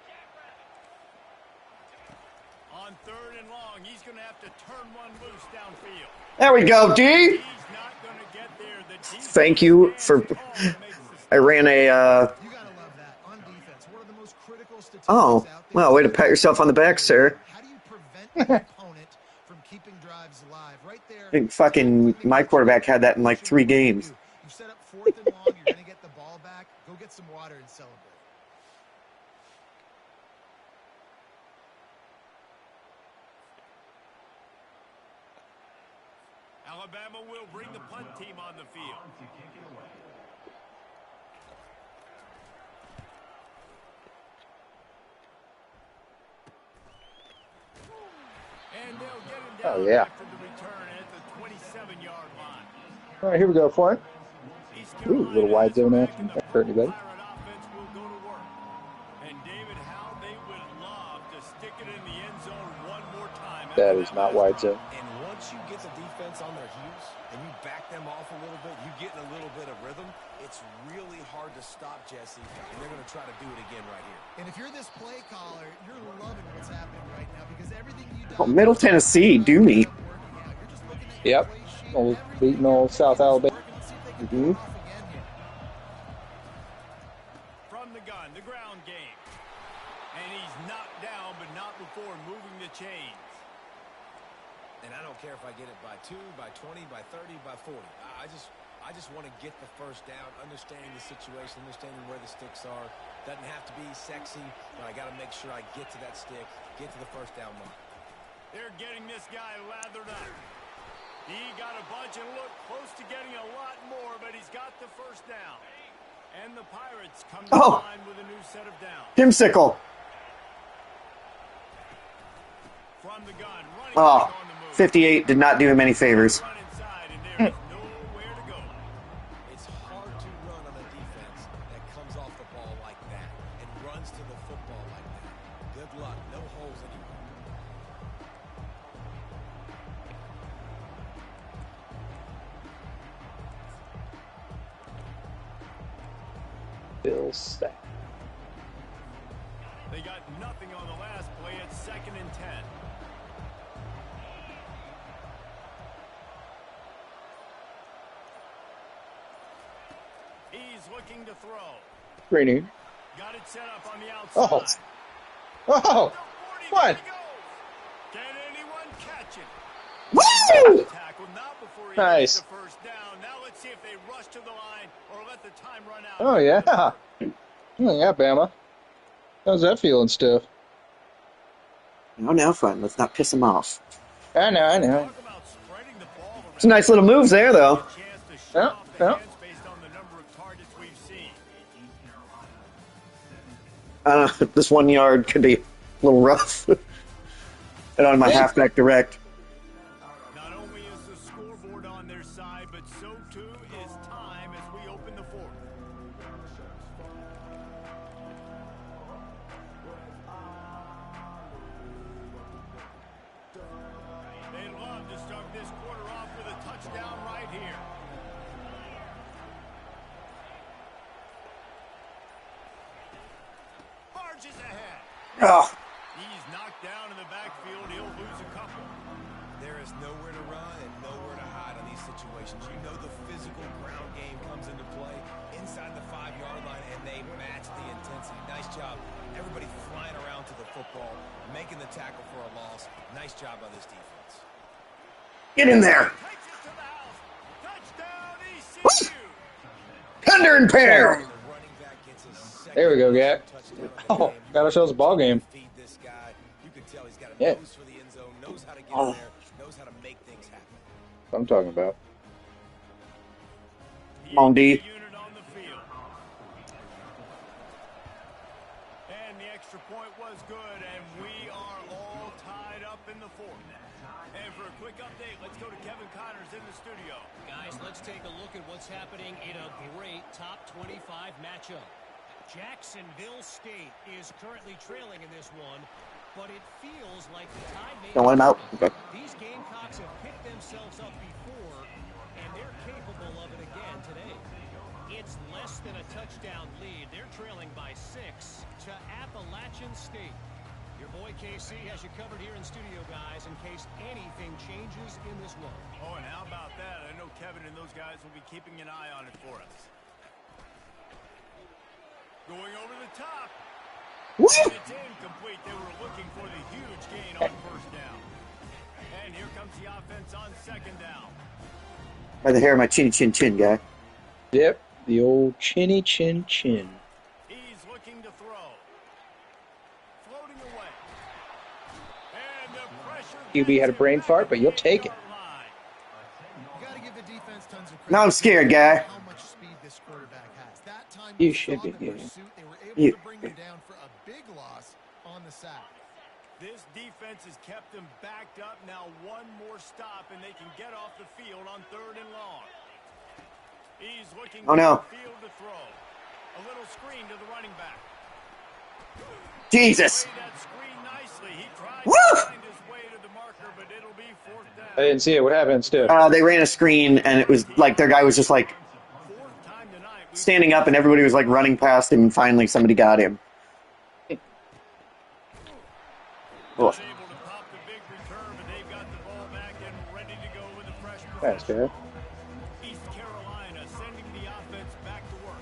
On third and long, he's going to have to turn one loose downfield. There we go, D. He's not going to get there. The defense Thank you for... I ran a... You gotta love that on defense. One of the most critical statistics Oh, out there. well, way to pat yourself on the back, sir. How do you prevent your opponent from keeping drives alive? Right there. I think fucking my quarterback had that in like 3 games. You set up fourth and long, you're gonna get the ball back. Go get some water and celebrate. Alabama will bring the punt team on the field. And they'll get him down Oh, yeah. after the return at the 27-yard line. All right, here we go for it. East Ooh, a little wide zone action. Not hurt anybody. Pirate offense will go to work. And David, how they would love to stick it in the end zone one more time. That is not wide zone. And once you get the defense on their heels and you back them off a little bit, you get in a little bit of rhythm, it's really hard to stop, Jesse, and they're going to try to do it again right here. And if you're this play caller, you're loving what's happening right now because everything you do. Oh, Middle Tennessee, do me. Yep. Old beating old South Alabama. Mm-hmm. From the gun, the ground game. And he's knocked down, but not before moving the chains. And I don't care if I get it by 2, by 20, by 30, by 40. I just want to get the first down, understanding the situation, understanding where the sticks are. Doesn't have to be sexy, but I got to make sure I get to that stick, get to the first down mark. They're getting this guy lathered up. He got a bunch and looked close to getting a lot more, but he's got the first down. And the Pirates come to the line with a new set of downs. Kimsicle. From the gun, running Oh, back on the move. 58 did not do him any favors. Run inside, and there is nowhere to go. It's hard to run on a defense that comes off the ball like that and runs to the football like that. Good luck. No holes anywhere. Bill Sack. They got nothing on the last play. It's 2nd and 10. He's looking to throw. Rainy. Got it set up on the outside. Oh, what? Can anyone catch it? Woo! Tackle, not before he Nice. gets the first down. Now let's see if they rush to the line or let the time run out. Oh, yeah. Oh, yeah, Bama. How's that feeling, Steph? Now fun. Let's not piss him off. I know. Talk about spreading the ball around. Some nice little moves there, though. Chance to show Yeah, off the yeah. hands based on the number of targets we've seen. This 1 yard could be a little rough. And on my halfback direct. Not only is the scoreboard on their side, but so too is time as we open the fourth. They'd love to start this quarter off with a touchdown right here. Barges ahead. Oh, He's knocked down in the backfield. He'll lose a couple. There is nowhere to run and nowhere to hide on these situations. You know the physical ground game comes into play inside the 5-yard line, and they match the intensity. Nice job. Everybody flying around to the football, making the tackle for a loss. Nice job by this defense. get in there. Takes it to the house. Touchdown, ECU. Thunder and pair. The running back gets his second There we go, Gak. touchdown of the Oh, game. got ourselves a ball game. Feed this guy. You can tell he's got a Yeah. nose for the end zone, knows how to get Oh. in there, knows how to make things happen. That's what I'm talking about. Come on, D. Unit on the field. And the extra point was good, and we are all tied up in the fourth. And for a quick update, let's go to Kevin Connors in the studio. Guys, let's take a look at what's happening in a great top 25 matchup. Jacksonville State is currently trailing in this one, but it feels like the tide may Don't let him out. be Okay. These Gamecocks have picked themselves up before, and they're capable of it again today. It's less than a touchdown lead. They're trailing by 6 to Appalachian State. Your boy KC has you covered here in studio, guys, in case anything changes in this one. Oh, and how about that? I know Kevin and those guys will be keeping an eye on it for us. Going over the top. Woo! And it's incomplete. They were looking for the huge gain on first down. And here comes the offense on 2nd down. By the hair of my chinny chin chin guy. Yep, the old chinny chin chin. He's looking to throw. Floating away. And the pressure. QB had a brain fart, but you'll take it. You got to give the defense tons of credit. Now I'm scared, guy. How much speed this quarterback has. That time You you should saw be, the yeah. pursuit, they were able You- to bring you down for a big loss on the sack. This defense has kept them backed up. Now one more stop, and they can get off the field on 3rd and long. He's looking Oh, no. field to throw. A little screen to the running back. Jesus. Played that screen nicely. He tried Woo! to find his way to the marker, but it'll be 4th down. I didn't see it. What happened, Steph? They ran a screen, and it was like their guy was just like 4th time tonight. We've standing up, and everybody was like running past him, and finally somebody got him. Oh. was able to pop the big return, but they've got the ball back and ready to go with a fresh That's possession. good. East Carolina sending the offense back to work.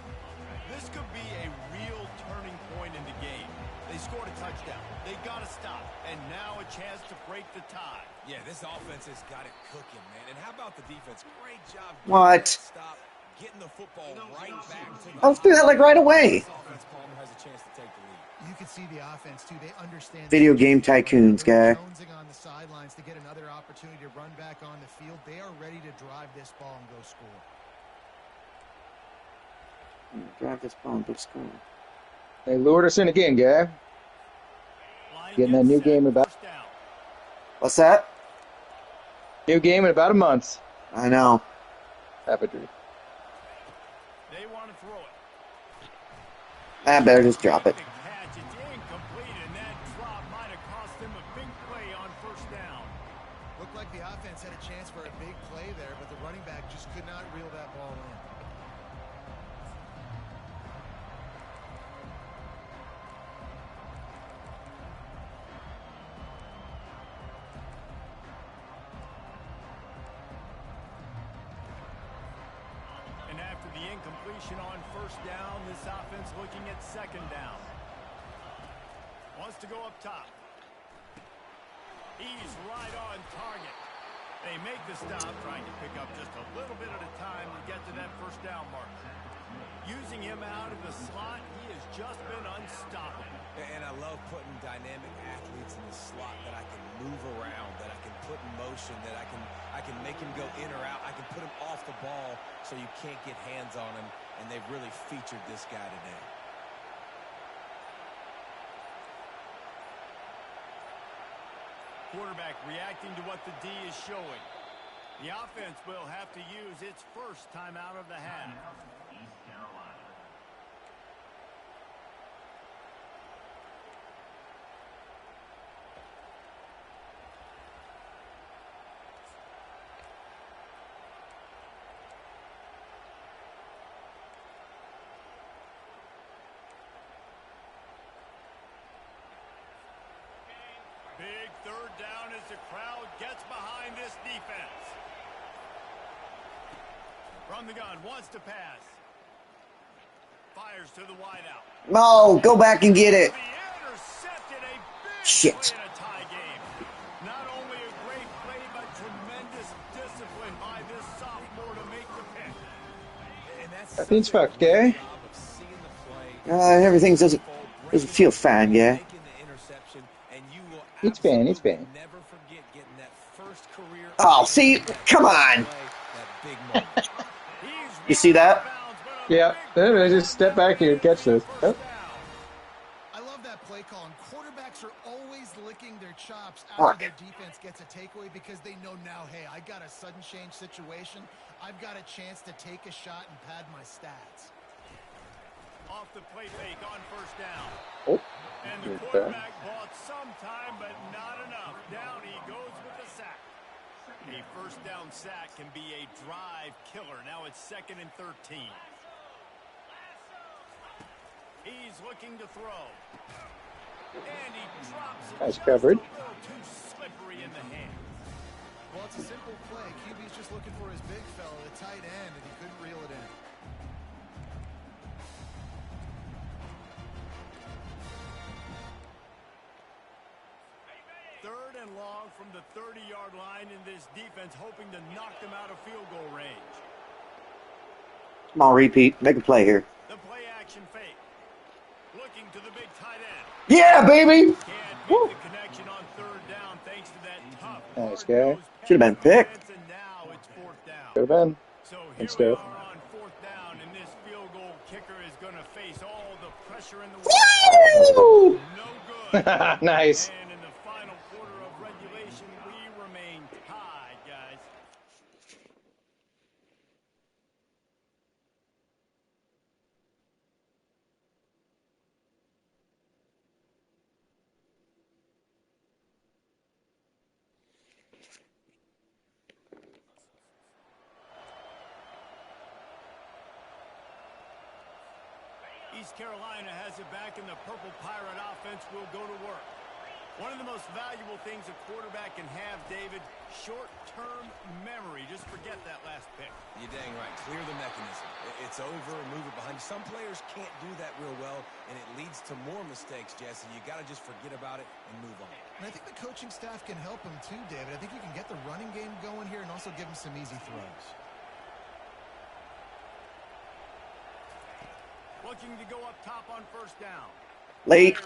This could be a real turning point in the game. They scored a touchdown. They got to stop, and now a chance to break the tie. Yeah, this offense has got it cooking, man. And how about the defense? Great job. What? Stop. getting the football right back to the Let's do that like right away. Palmer has a chance to take the lead. You can see the offense too. They understand Video game tycoons, guy. jonesing on the sidelines to get another opportunity to run back on the field. They are ready to drive this ball and go score. Drive this ball and go score. They lured us in again, guy. Getting that new game about. What's that? New game in about a month. I know. Have a dream. They want to throw it. I better just drop it. Catch. It's incomplete, and that drop might have cost him a big play on first down. Looked like the offense had a chance for a big play there, but the running back just could not reel that ball in. Incompletion on first down. This offense looking at second down. Wants to go up top. He's right on target. They make the stop, trying to pick up just a little bit at a time to get to that first down mark. Using him out of the slot, he has just been unstoppable. And I love putting dynamic athletes in the slot that I can move around, that I can put in motion, that I can make him go in or out. I can put him off the ball so you can't get hands on him, and they've really featured this guy today. Quarterback reacting to what the D is showing. The offense will have to use its first time out of the half. Big third down as the crowd gets behind this defense. From the gun, wants to pass. Fires to the wideout. No, go back and get it. Intercepted, a big Shit. play in a tie game. Not only a great play, but tremendous discipline by this sophomore to make the pick. And that's That means fucked, guy. Everything doesn't feel fine, yeah. It's fine, it's fine. Never forget getting that first career. Oh, see, come on. You see that? Yeah, I just step back here and catch this. Oh. I love that play call, and quarterbacks are always licking their chops Fuck. after their defense gets a takeaway because they know now, hey, I got a sudden change situation. I've got a chance to take a shot and pad my stats. Off the play fake on first down. Oh. And the quarterback bought some time, but not enough. Down he goes with the sack. A first down sack can be a drive killer. Now it's 2nd and 13. He's looking to throw. And he drops it. Nice coverage. Just a little too slippery in the hand. Well, it's a simple play. QB's just looking for his big fella, the tight end, and he couldn't reel it in. Third and long from the 30-yard line in this defense, hoping to knock them out of field goal range. Come on, repeat. Make a play here. The play action fake. Looking to the big tight end. Yeah, baby. Can't make the connection on third down thanks to that tough. Nice guy. Should have been picked. And now it's 4th down. Could have been. So here Thanks, we Dave. are on 4th down, and this field goal kicker is going to face all the pressure in the world. Woo! No good. Nice. And in the final quarter of regulation, we remain tied, guys. East Carolina has it back, and the Purple Pirate offense will go to work. One of the most valuable things a quarterback can have, David, short-term memory. Just forget that last pick. You're dang right. Clear the mechanism. It's over, move it behind you. Some players can't do that real well, and it leads to more mistakes, Jesse. You got to just forget about it and move on. And I think the coaching staff can help him too, David. I think you can get the running game going here and also give him some easy throws. Looking to go up top on first down. Late.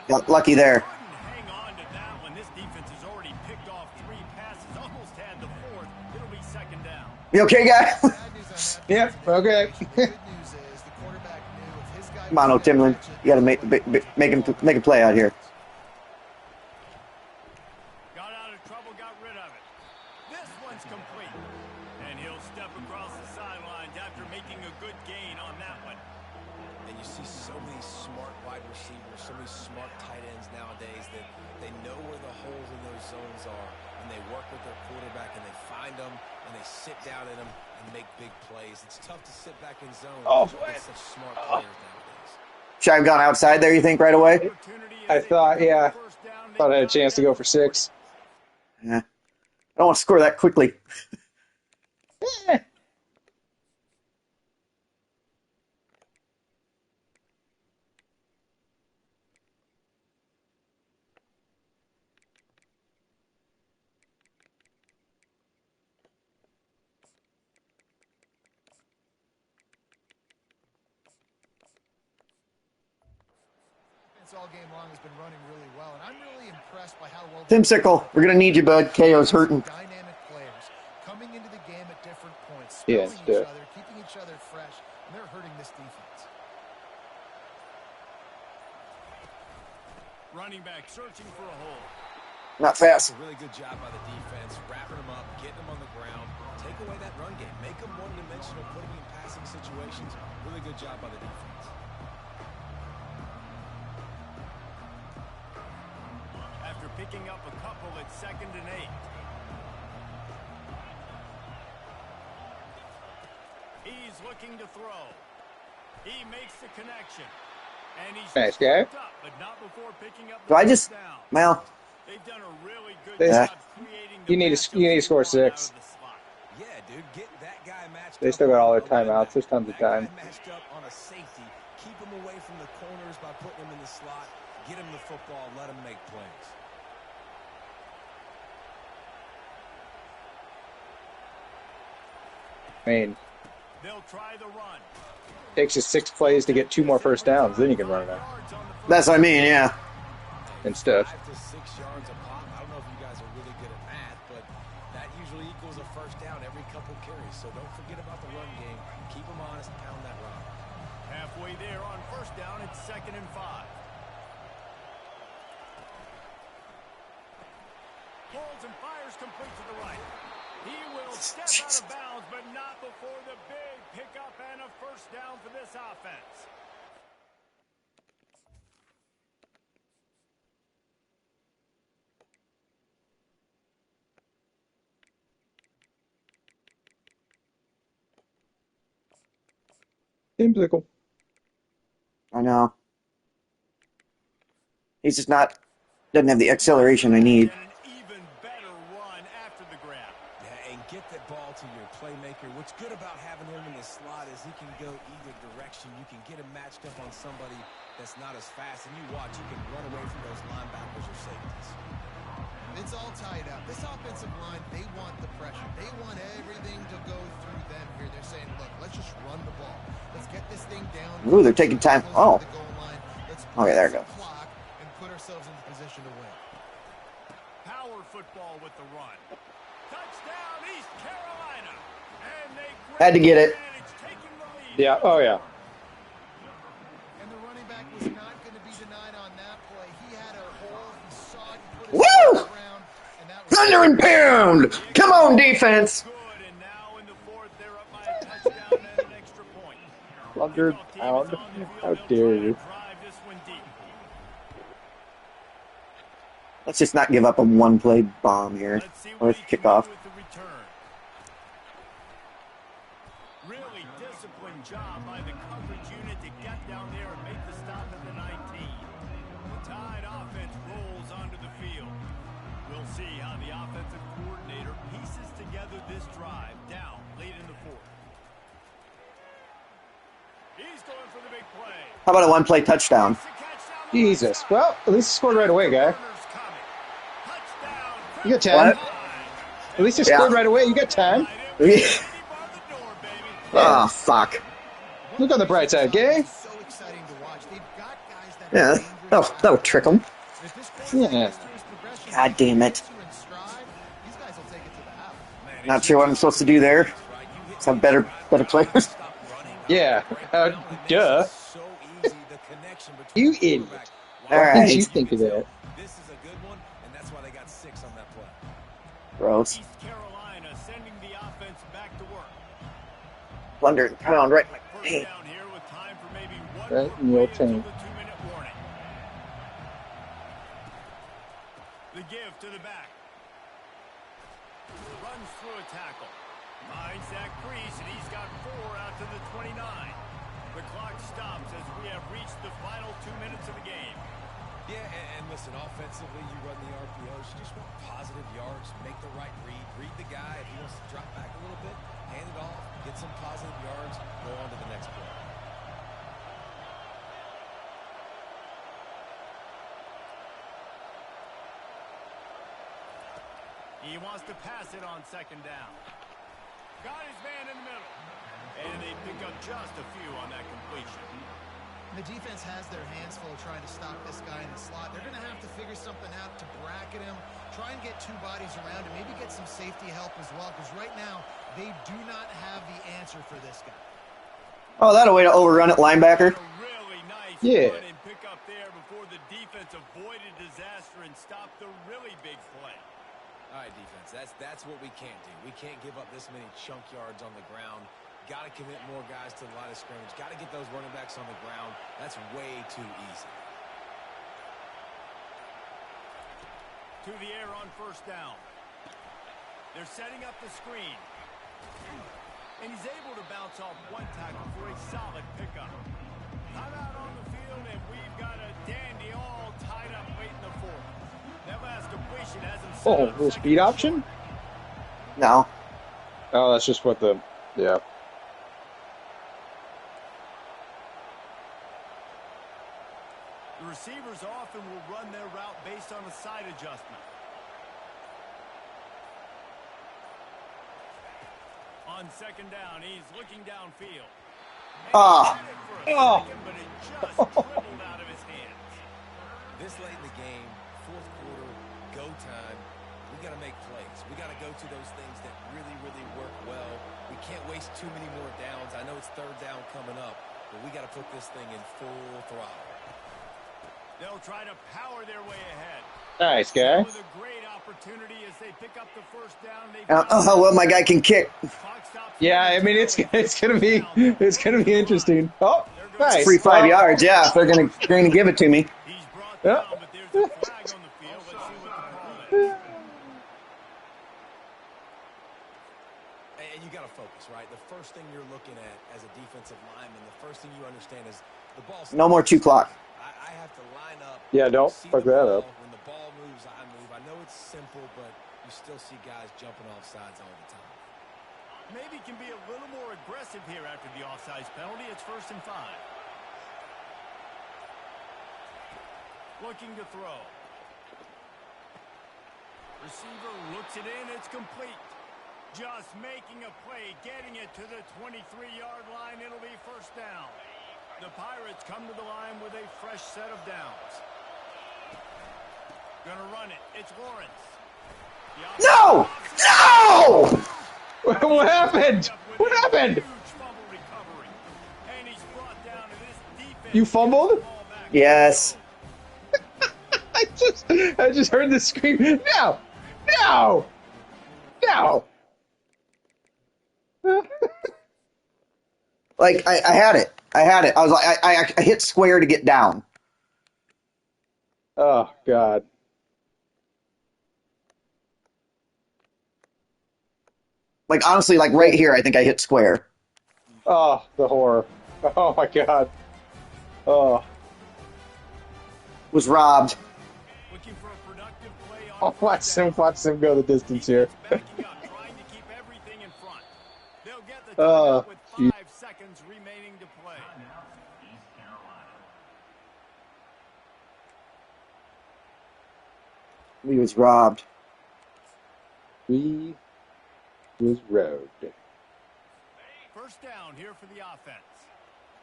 Got lucky there. Hang on to that one. This defense has already picked off 3 passes, almost had the 4th. It'll be second down. You okay, guy? Yep, okay. Come on, O'Timlin. You got to make a play out here. Got out of trouble, got rid of it. This one's complete. And he'll step across the sidelines after making a good gain on that one. And you see so many smart wide receivers, so many smart tight ends nowadays that they know where the holes in those zones are, and they work with their quarterback, and they find them, and they sit down in them and make big plays. It's tough to sit back in zone against such smart players nowadays. Should I have gone outside there, you think, right away? I thought, yeah. Thought I had a chance to go for 6. Yeah. I don't want to score that quickly. All game long has been running really well, and I'm really impressed by how well. Timsicle, we're gonna need you, bud. KO's hurting. Dynamic players coming into the game at different points, Yeah, spelling each other, keeping each other fresh, and they're hurting this defense. Running back searching for a hole. Not fast. A really good job by the defense, wrapping them up, getting them on the ground. Take away that run game, make them one-dimensional, put them in passing situations. Really good job by the defense. After picking up a couple at 2nd and 8. He's looking to throw. He makes the connection. And he's Nice guy. up, but not before picking up the Do I just, down. well, They've done a really good Yeah. job creating You need to score 6. Yeah, dude, get that guy matched They up still got all their on the timeouts. There's tons of that guy time. matched up on a safety. Keep him away from the corners by putting him in the slot. Get him the football. Let him make plays. I mean, They'll try the run. takes you 6 plays to get 2 more first downs. Then you can run it out that's what I mean, yeah. and stuff. 5 to 6 yards a pop. I don't know if you guys are really good at math, but that usually equals a first down every couple carries. So don't forget about the run game. Keep them honest, pound that rock. Halfway there on first down, it's 2nd and 5. Pulls and fires complete to the right. He will step out of bounds, but not before the big pickup and a first down for this offense. Timsicle. I know. He's just doesn't have the acceleration I need. And an even better run after the grab. Yeah, and get that ball to your playmaker. What's good about having him in the slot is he can go either direction. You can get him matched up on somebody that's not as fast, and you watch, you can run away from those linebackers or safeties. It's all tied up. This offensive line, they want the pressure. They want everything to go through them here. They're saying, look, let's just run the ball. Let's get this thing down. Ooh, they're taking time. Oh. Okay, there it goes. Clock and put ourselves into position to win. Power football with the run. Touchdown, East Carolina. And they Had to get it. advantage, taking the lead. Yeah, oh yeah. And the running back was not going to be denied on that play. He had a hole. He saw it. He put it Woo! on the ground, and that was Thunder and pound! Come on, defense! Good, and now in the 4th, they're up by a touchdown and an extra point. 100 pound. How dare you? Drive this one deep. Let's just not give up a one-play bomb here. Let's see Or what he can do kickoff. with the return. Really disciplined job by the coverage unit to get down there and make the stop at the 19. The Tide offense rolls onto the field. We'll see how the offensive coordinator pieces together this drive down late in the 4th. He's going for the big play. How about a one-play touchdown? The catch down the Jesus. right Well, at least he scored right away, guy. side. Corner's coming. Touchdown. You got 10. What? At least he Yeah. scored right away. You got 10. Oh, fuck. Look on the bright side, gay. exciting to watch. They've got guys that Yeah, that'll trick them. If this Yeah. gets to his progression, God damn it. gets you in stride, these guys will take it to the house. Not sure what I'm supposed to do there. Some better players. Yeah. Duh. So easy, the connection between You the idiot. quarterback. All Why didn't right. you think of that? This is a good one, and that's why they got 6 on that play. Gross. East Carolina sending the offense back to work. Plunder and pound right in my First paint. down here with time for maybe one Right more in the old play until tank. the 2-minute warning. The give to the back. Runs through a tackle. Finds that crease, and he's got 4 out to the 29. The clock stops as we have reached the final 2 minutes of the game. Yeah, and listen, offensively, you run the RPOs. You just want positive yards, make the right read the guy. If he wants to drop back a little bit, hand it off, get some positive yards, go on to the next play. He wants to pass it on 2nd down. Got his man in the middle. And they pick up just a few on that completion. The defense has their hands full trying to stop this guy in the slot. They're going to have to figure something out to bracket him, try and get 2 bodies around him, maybe get some safety help as well, because right now they do not have the answer for this guy. Oh, that a way to overrun it, linebacker. A really nice Yeah. run and pick up there before the defense avoided disaster and stopped the really big play. All right, defense, that's what we can't do. We can't give up this many chunk yards on the ground. Got to commit more guys to the line of scrimmage. Got to get those running backs on the ground. That's way too easy. To the air on 1st down. They're setting up the screen. And he's able to bounce off 1 tackle for a solid pickup. Timeout on the field, and we've got a dandy all tied up late in the 4th. That last completion has him set Oh, up little 2nd speed and option? short. No. Oh, that's just what the... Yeah. The receivers often will run their route based on a side adjustment. On 2nd down, he's looking downfield. Ah. Oh. But it just dribbled out of his hands. This late in the game, 4th quarter, go time, we got to make plays. We got to go to those things that really, really work well. We can't waste too many more downs. I know it's 3rd down coming up, but we got to put this thing in full throttle. They'll try to power their way ahead. Nice guy. With a great opportunity as they pick up the 1st down. Oh, well, my guy can kick. Yeah, I mean it's gonna be interesting. Oh, nice. Free 5 yards. Yeah, they're gonna give it to me. He's brought Yeah. down, but there's a flag on the field. Let's see what the call is. And you got to focus, right? The first thing you're looking at as a defensive lineman, the first thing you understand is the ball. No more 2 clock. I have to line up. Yeah, don't see fuck the that ball. up. When the ball moves, I move. I know it's simple, but you still see guys jumping off sides all the time. Maybe can be a little more aggressive here after the offsides penalty. It's 1st and 5. Looking to throw. Receiver looks it in. It's complete. Just making a play, getting it to the 23-yard line. It'll be 1st down. The Pirates come to the line with a fresh set of downs. Gonna run it. It's Lawrence. No! No! What happened? What happened? You fumbled? Yes. I just heard the scream. No! No! No! Like, I had it. I had it. I was like, I hit square to get down. Oh God. Like, honestly, like right here, I think I hit square. Oh, the horror. Oh my God. Oh. Was robbed. Looking for a productive play on Oh, watch him go the distance here. backing up, trying to keep everything in front. They'll get the timeout with 5 seconds remaining to play. He was robbed. We was robbed. 1st down here for the offense.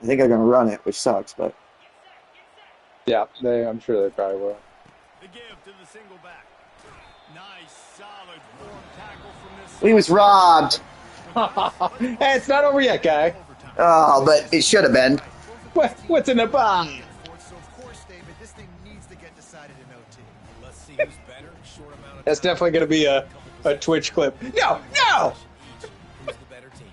I think they're going to run it, which sucks, but Yeah, I'm sure they probably will. The give to the single back. Nice, solid form tackle from this. he was robbed. Hey, it's not over yet, guy. Oh, but it should have been. What's in the box? So, of course, David, this thing needs to get decided in OT. Let's see who's better. Short amount of That's time. definitely going to be a Twitch clip. No! Who's the better team?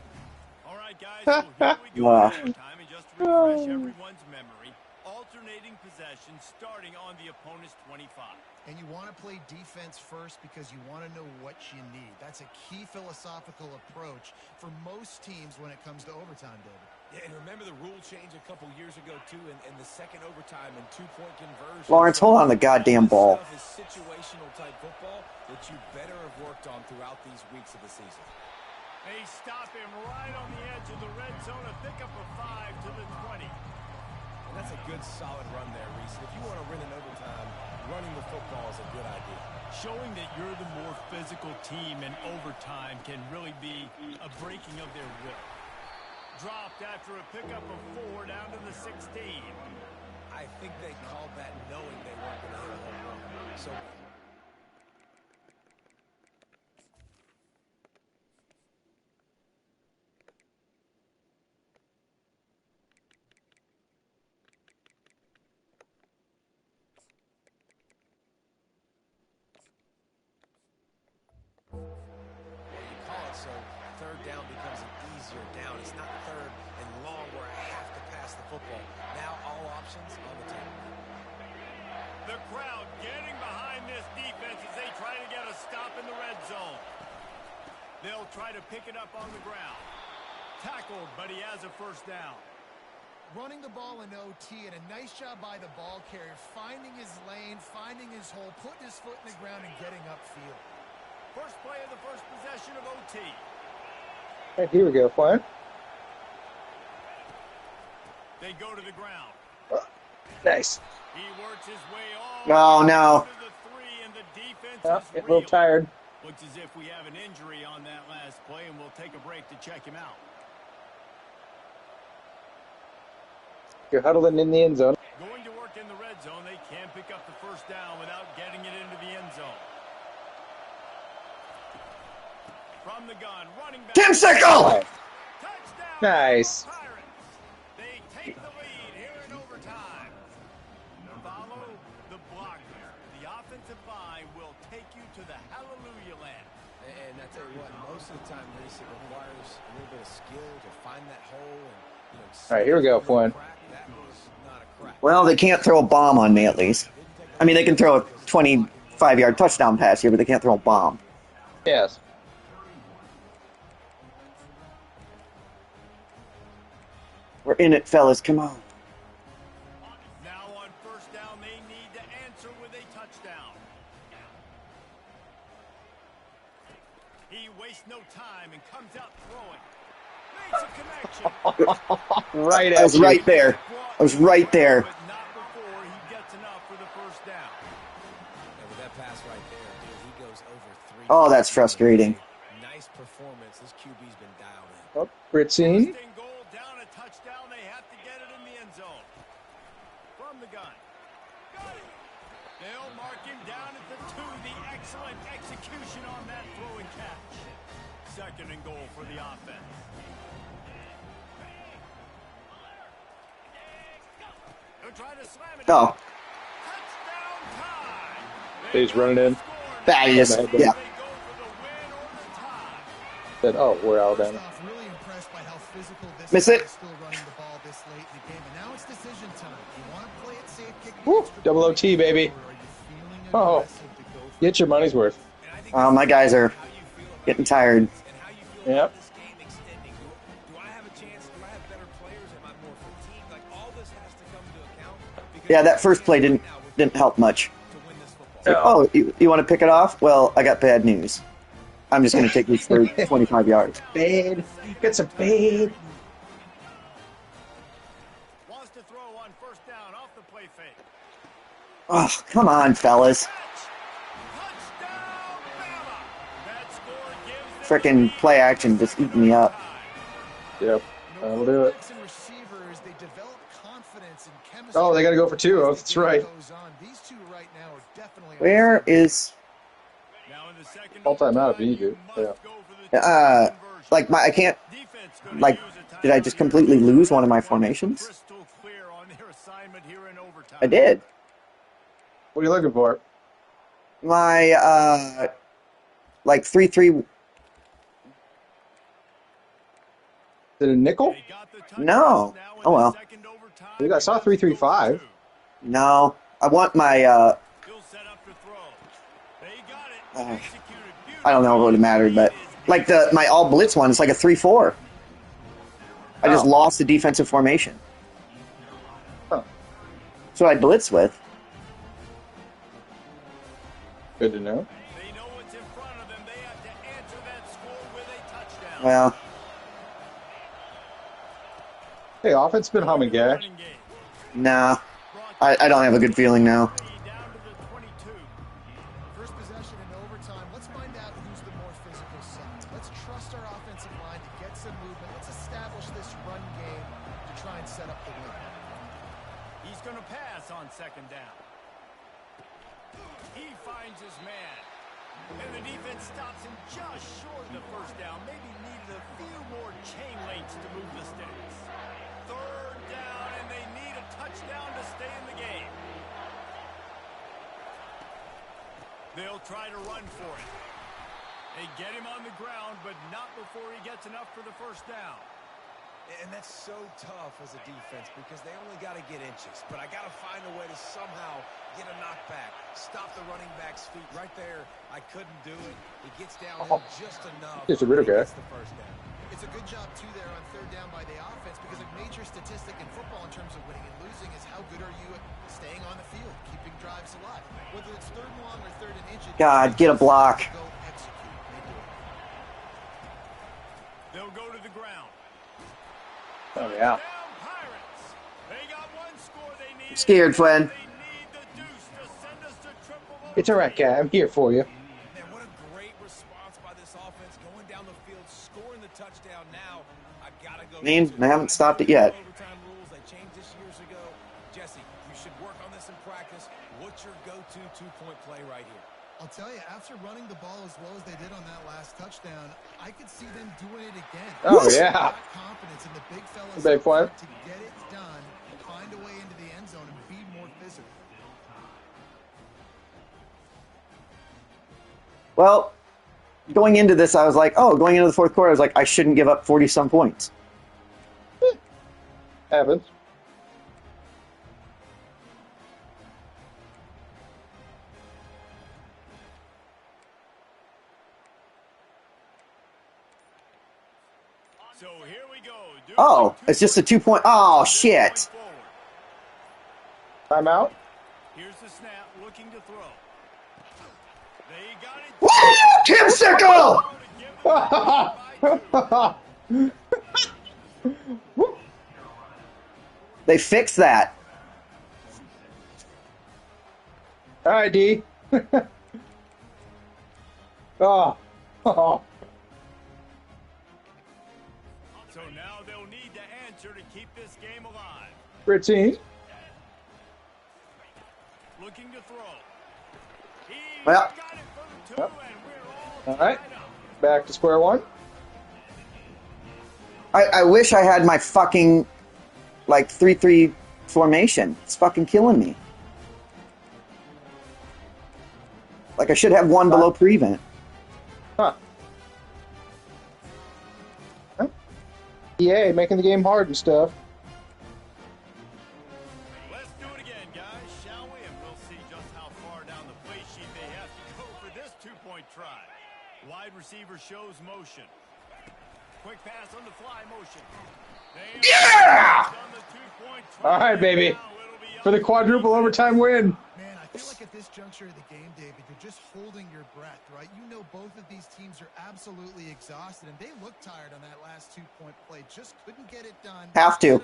All right, guys, so here we go. Wow. Time and just to refresh everyone's memory. Alternating possession starting on the opponent's 25. And you want to play defense first because you want to know what you need. That's a key philosophical approach for most teams when it comes to overtime, David. Yeah, and remember the rule change a couple years ago, too, in the second overtime and two-point conversion. Lawrence, hold on the goddamn ball. This stuff is situational type football that you better have worked on throughout these weeks of the season. They stop him right on the edge of the red zone. A pickup of 5 to the 20. And that's a good, solid run there, Reese. If you want to win in overtime, running the football is a good idea. Showing that you're the more physical team in overtime can really be a breaking of their will. Dropped after a pickup of 4 down to the 16. I think they called that knowing they weren't going to hit a home run. So so third down becomes an easier down. It's not third and long where I have to pass the football. Now all options on the table. The crowd getting behind this defense as they try to get a stop in the red zone. They'll try to pick it up on the ground. Tackled, but he has a first down. Running the ball in OT, and a nice job by the ball carrier, finding his lane, finding his hole, putting his foot in the ground, and getting upfield. First play of the first possession of OT. Right, here we go, Flying. They go to the ground. Nice. He works his way No, all no. to the 3, and the defense Oh, is get a little reeled. tired. Looks as if we have an injury on that last play, and we'll take a break to check him out. You're huddling in the end zone. Going to work in the red zone, they can't pick up the first down without getting it into the end zone. From the gun, running back. Tim Sickle! Touchdown. Nice. Pirates. They take the lead here in overtime. Follow the block here. The offensive line will take you to the hallelujah land. And I tell you what, most of the time, Reese, it requires a little bit of skill to find that hole. And, you know, All right, here we go, Flynn. that was not a crack. Well, they can't throw a bomb on me, at least. I mean, they can throw a 25-yard touchdown pass here, but they can't throw a bomb. Yes. We're in it, fellas. Come on. Now on first down, they need to answer with a touchdown. He wastes no time and comes out throwing. Makes a connection. Right I at was you. right there. I was right there. But not before he gets enough for the first down. And with that pass right there, dude, he goes over 3. Oh, that's frustrating. Nice performance. This QB's been dialed in. Oh, Fritzine. First and goal, down a touchdown. They have to get it in the end zone. From the gun. Got it. They'll mark him down at the 2. The excellent execution on that throw and catch. Second and goal for the offense. They're trying to slam it. Oh, Touchdown time. He's running in. that is. Yeah. They go for the win or the tie. Said, oh, we're First Alabama. off, really impressed by how physical this Miss team it. is still running the ball this late in the game. And now it's decision time. You want to play it safe, kick the Woo, extra double point, OT, baby. or are you feeling Oh. aggressive to go for Get your money's worth. My guys are getting tired. And how you feel Yep. about this game extending. Do I have a chance? Do I have better players? Am I more fatigued? Like, all this has to come into account. Because Yeah, that first play didn't help much. to win this football. Oh, you want to pick it off? Well, I got bad news. I'm just going to take these for 25 yards. Bad. Get some bad. Wants to throw on first down off the play fake. Oh, come on, fellas. Touchdown, Bama. That score gives them Frickin' play action just eating me up. Yep. That'll do it. And receivers, they develop confidence and chemistry. Oh, they got to go for 2. Oh, that's right. These two right now are definitely Where is... All time out if you need to. Yeah. Like, I can't... Like, did I just completely lose one of my formations? I did. What are you looking for? My, like, 3-3... Is it a nickel? No. Oh, well. I saw 3-3-5. No. I want my, I don't know if it would have mattered, but... Like, my all-blitz one, it's like a 3-4. I just lost the defensive formation. Huh. That's what I blitz with. Good to know. Well... Hey, offense been humming, guy. Nah. I don't have a good feeling now. First possession in overtime. Let's find out who's the more physical side. Let's trust our offensive line to get some movement. Let's establish this run game to try and set up the win. He's going to pass on second down. He finds his man. And the defense stops him just short of the first down. Maybe needed a few more chain links to move the sticks. Third down, and they need a touchdown to stay in the game. They'll try to run for it. They get him on the ground, but not before he gets enough for the first down. And that's so tough as a defense because they only got to get inches. But I got to find a way to somehow get a knockback, stop the running back's feet. Right there, I couldn't do it. He gets down just enough. It's a Ritter guy. The first down. It's a good job, too, there on third down by the offense because a major statistic in football in terms of winning and losing is how good are you at staying on the field, keeping drives alive. Whether it's third and long or third and inches. God, get a block. Go execute. They do it. They'll go to the ground. Oh, yeah. I'm scared, Flynn. It's all right, guy. I'm here for you. Man, what a great response by this offense going down the field, scoring the touchdown. Now I gotta go. I haven't stopped it yet. Overtime rules, they changed this years ago. Jesse, you should work on this in practice. What's your go-to two-point play right here? I'll tell you, after running the ball as well as they did on that last touchdown, I could see them doing it again. Oh, yeah. Confidence in the big fellas Big play. to get it done, find a way into the end zone, and be more physical. Well, going into this, I was like, going into the fourth quarter, I was like, I shouldn't give up 40-some points. Happens. So here we go. Oh, it's just a 2-point. Oh, shit. Timeout. Here's the snap, looking to throw. They got it. Woo! Timsicle! They fixed that. All right, D. Oh. So now they'll need to answer to keep this game alive. Fritzy. Looking to throw. Well. Got it for the two, and we're All right. Back to square one. I wish I had my fucking, 3-3 formation. It's fucking killing me. I should have one below prevent. Huh. EA making the game hard and stuff. Let's do it again, guys, shall we? And we'll see just how far down the play sheet they have to go for this two-point try. Wide receiver shows motion. Quick pass on the fly motion. Yeah! All right, baby. For the quadruple overtime win. Man, I feel like at this juncture of the game, David, you're just holding your breath, right? You know both of these teams are absolutely exhausted, and they look tired on that last two-point play. Just couldn't get it done. Have to.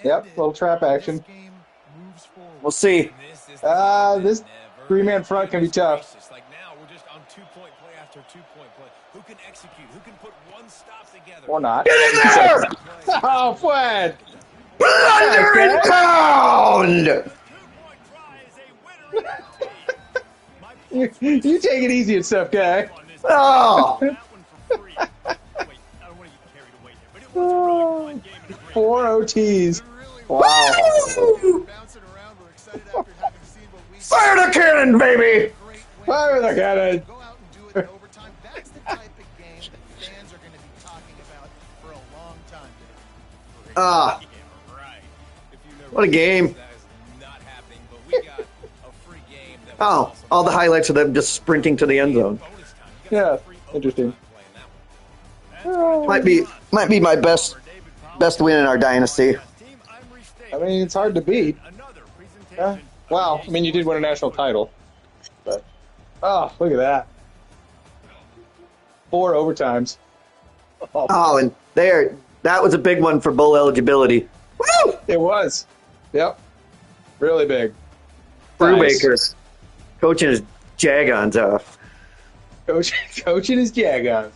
Yep, little trap action. We'll see. This three-man front can be tough. Like now, we're just on two-point play after two-point play. Who can execute? Who can put one stop together? Or not. Get in there! Oh, Fred! Plunder and pound! You take it easy and stuff, guy. Oh! 4 OTs. Wow. Bouncing around. We're excited after having seen what we Fire the cannon, baby! Fire the cannon. go out and do it in overtime. That's the type of game that fans are going to be talking about for a long time. Ah, what a game. That is not happening, but we got a free game that was Oh, awesome. all the highlights of them just sprinting to the end zone. Bonus time. You got Yeah, free interesting. playing that one. Might be my best win in our dynasty. I mean, it's hard to beat. Yeah. Wow. I mean, you did win a national title. But, oh, look at that. 4 overtimes. Oh, and that was a big one for bowl eligibility. Woo! It was. Yep. Really big. Brubaker coaching his Jagons off. Coaching his Jag on.